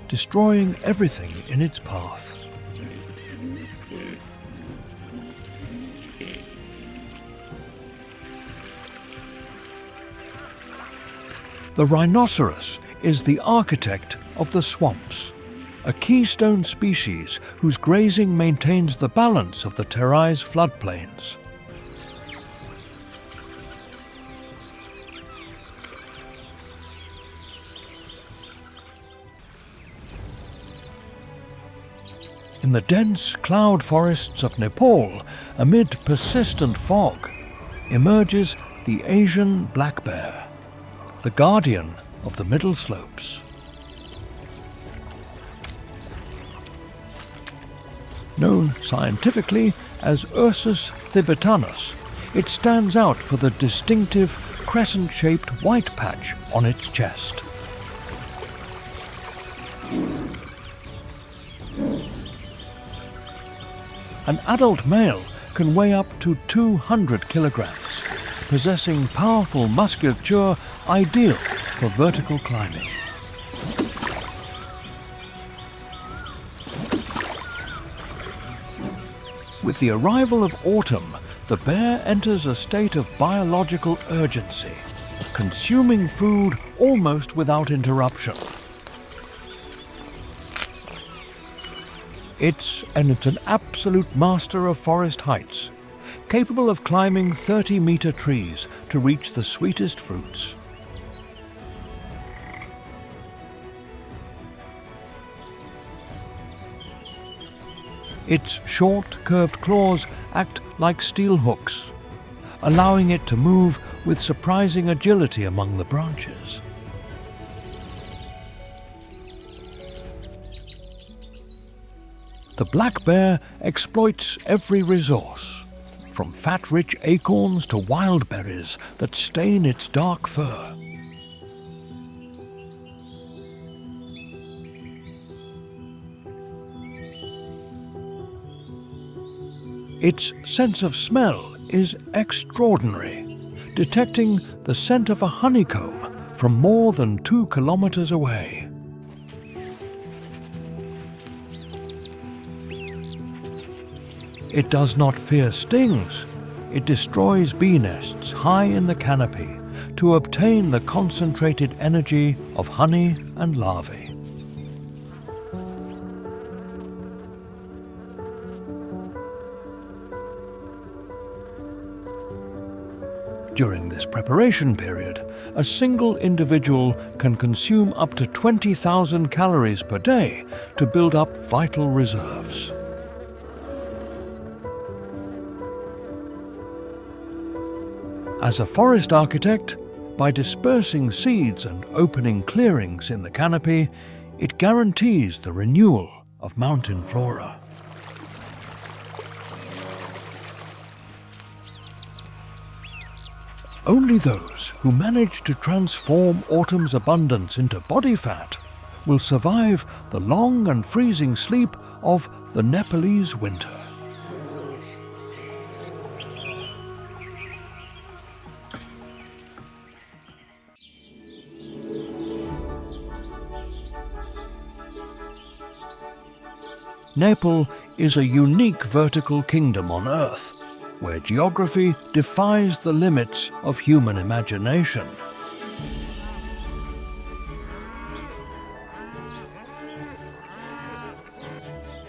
destroying everything in its path. The rhinoceros is the architect of the swamps, a keystone species whose grazing maintains the balance of the Terai's floodplains. In the dense cloud forests of Nepal, amid persistent fog, emerges the Asian black bear, the guardian of the middle slopes. Known scientifically as Ursus thibetanus, it stands out for the distinctive crescent-shaped white patch on its chest. An adult male can weigh up to 200 kilograms, possessing powerful musculature ideal for vertical climbing. With the arrival of autumn, the bear enters a state of biological urgency, consuming food almost without interruption. It's an absolute master of forest heights, capable of climbing 30-meter trees to reach the sweetest fruits. Its short, curved claws act like steel hooks, allowing it to move with surprising agility among the branches. The black bear exploits every resource, from fat-rich acorns to wild berries that stain its dark fur. Its sense of smell is extraordinary, detecting the scent of a honeycomb from more than 2 kilometers away. It does not fear stings. It destroys bee nests high in the canopy to obtain the concentrated energy of honey and larvae. During this preparation period, a single individual can consume up to 20,000 calories per day to build up vital reserves. As a forest architect, by dispersing seeds and opening clearings in the canopy, it guarantees the renewal of mountain flora. Only those who manage to transform autumn's abundance into body fat will survive the long and freezing sleep of the Nepalese winter. Nepal is a unique vertical kingdom on Earth, where geography defies the limits of human imagination.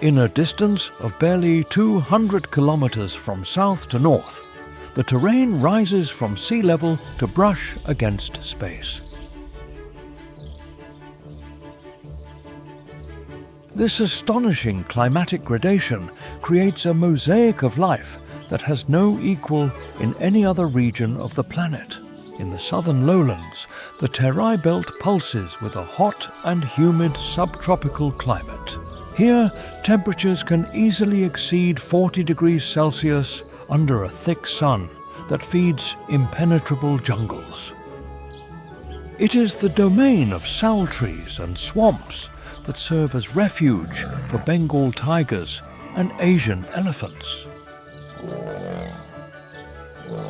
In a distance of barely 200 kilometers from south to north, the terrain rises from sea level to brush against space. This astonishing climatic gradation creates a mosaic of life that has no equal in any other region of the planet. In the southern lowlands, the Terai Belt pulses with a hot and humid subtropical climate. Here, temperatures can easily exceed 40 degrees Celsius under a thick sun that feeds impenetrable jungles. It is the domain of sal trees and swamps that serve as refuge for Bengal tigers and Asian elephants.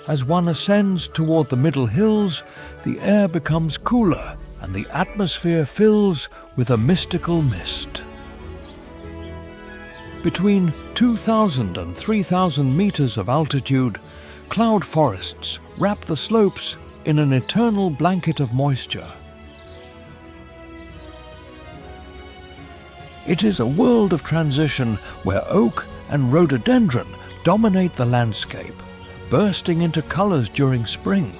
As one ascends toward the middle hills, the air becomes cooler and the atmosphere fills with a mystical mist. Between 2,000 and 3,000 meters of altitude, cloud forests wrap the slopes in an eternal blanket of moisture. It is a world of transition where oak and rhododendron dominate the landscape, bursting into colors during spring.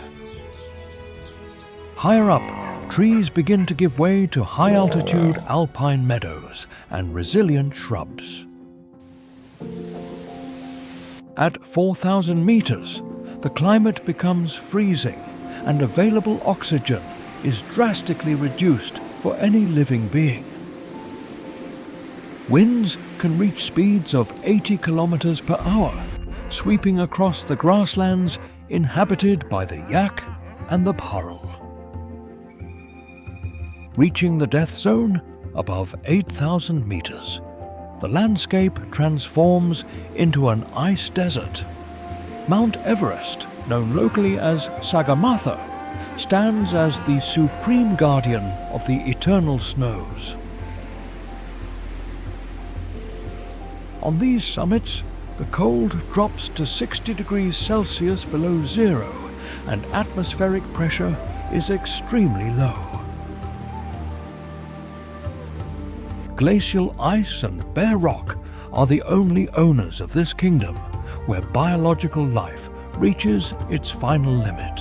Higher up, trees begin to give way to high-altitude alpine meadows and resilient shrubs. At 4,000 meters, the climate becomes freezing and available oxygen is drastically reduced for any living being. Winds can reach speeds of 80 kilometers per hour, sweeping across the grasslands inhabited by the yak and the bharal. Reaching the death zone above 8,000 meters, the landscape transforms into an ice desert. Mount Everest, known locally as Sagarmatha, stands as the supreme guardian of the eternal snows. On these summits, the cold drops to 60 degrees Celsius below zero, and atmospheric pressure is extremely low. Glacial ice and bare rock are the only owners of this kingdom, where biological life reaches its final limit.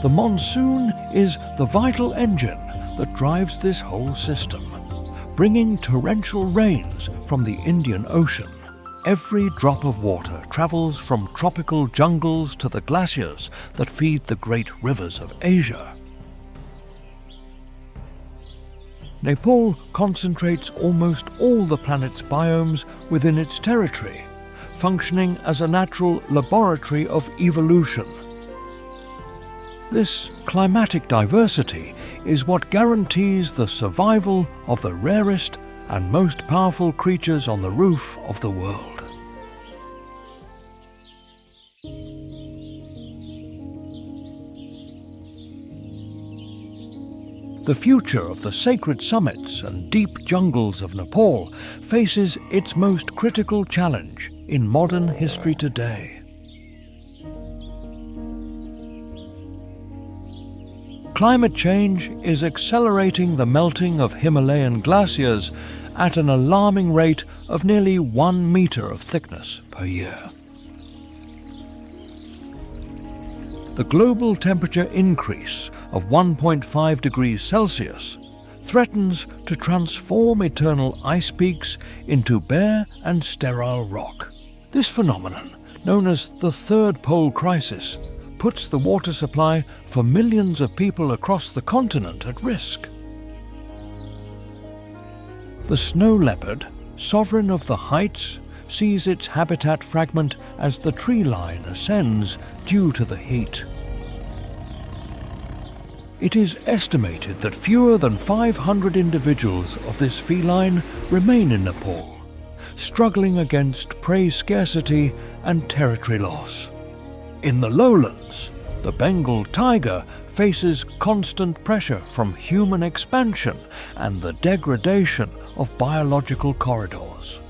The monsoon is the vital engine that drives this whole system, bringing torrential rains from the Indian Ocean. Every drop of water travels from tropical jungles to the glaciers that feed the great rivers of Asia. Nepal concentrates almost all the planet's biomes within its territory, functioning as a natural laboratory of evolution. This climatic diversity is what guarantees the survival of the rarest and most powerful creatures on the roof of the world. The future of the sacred summits and deep jungles of Nepal faces its most critical challenge in modern history today. Climate change is accelerating the melting of Himalayan glaciers at an alarming rate of nearly 1 meter of thickness per year. The global temperature increase of 1.5 degrees Celsius threatens to transform eternal ice peaks into bare and sterile rock. This phenomenon known as the Third Pole Crisis, puts the water supply for millions of people across the continent at risk. The snow leopard, sovereign of the heights, sees its habitat fragment as the tree line ascends due to the heat. It is estimated that fewer than 500 individuals of this feline remain in Nepal, struggling against prey scarcity and territory loss. In the lowlands, the Bengal tiger faces constant pressure from human expansion and the degradation of biological corridors.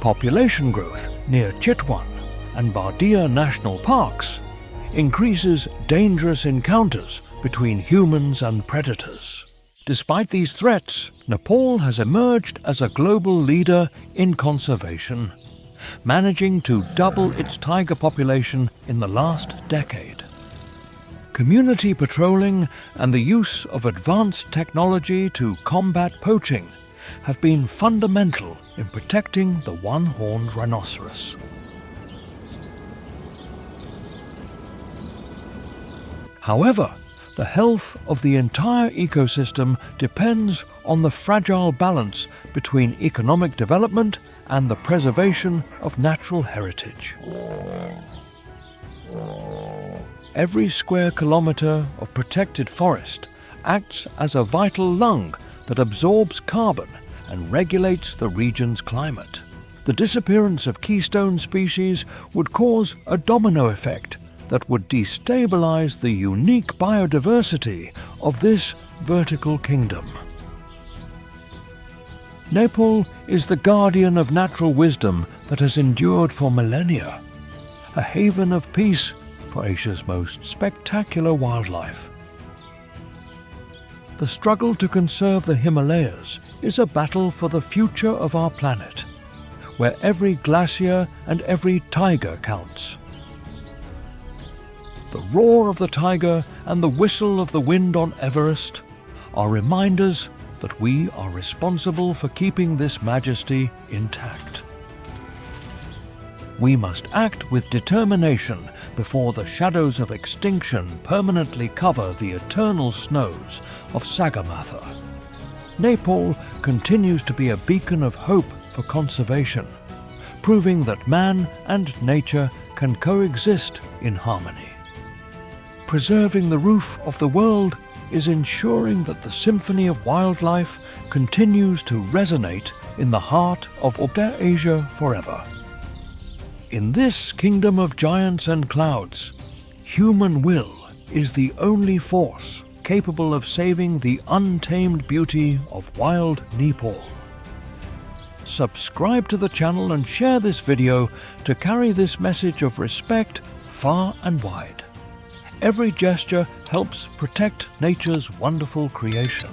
Population growth near Chitwan and Bardia national parks increases dangerous encounters between humans and predators. Despite these threats, Nepal has emerged as a global leader in conservation, managing to double its tiger population in the last decade. Community patrolling and the use of advanced technology to combat poaching have been fundamental in protecting the one-horned rhinoceros. However, the health of the entire ecosystem depends on the fragile balance between economic development and the preservation of natural heritage. Every square kilometre of protected forest acts as a vital lung that absorbs carbon and regulates the region's climate. The disappearance of keystone species would cause a domino effect that would destabilize the unique biodiversity of this vertical kingdom. Nepal is the guardian of natural wisdom that has endured for millennia, a haven of peace for Asia's most spectacular wildlife. The struggle to conserve the Himalayas is a battle for the future of our planet, where every glacier and every tiger counts. The roar of the tiger and the whistle of the wind on Everest are reminders that we are responsible for keeping this majesty intact. We must act with determination before the shadows of extinction permanently cover the eternal snows of Sagarmatha. Nepal continues to be a beacon of hope for conservation, proving that man and nature can coexist in harmony. Preserving the roof of the world is ensuring that the symphony of wildlife continues to resonate in the heart of Asia forever. In this kingdom of giants and clouds, human will is the only force capable of saving the untamed beauty of wild Nepal. Subscribe to the channel and share this video to carry this message of respect far and wide. Every gesture helps protect nature's wonderful creation.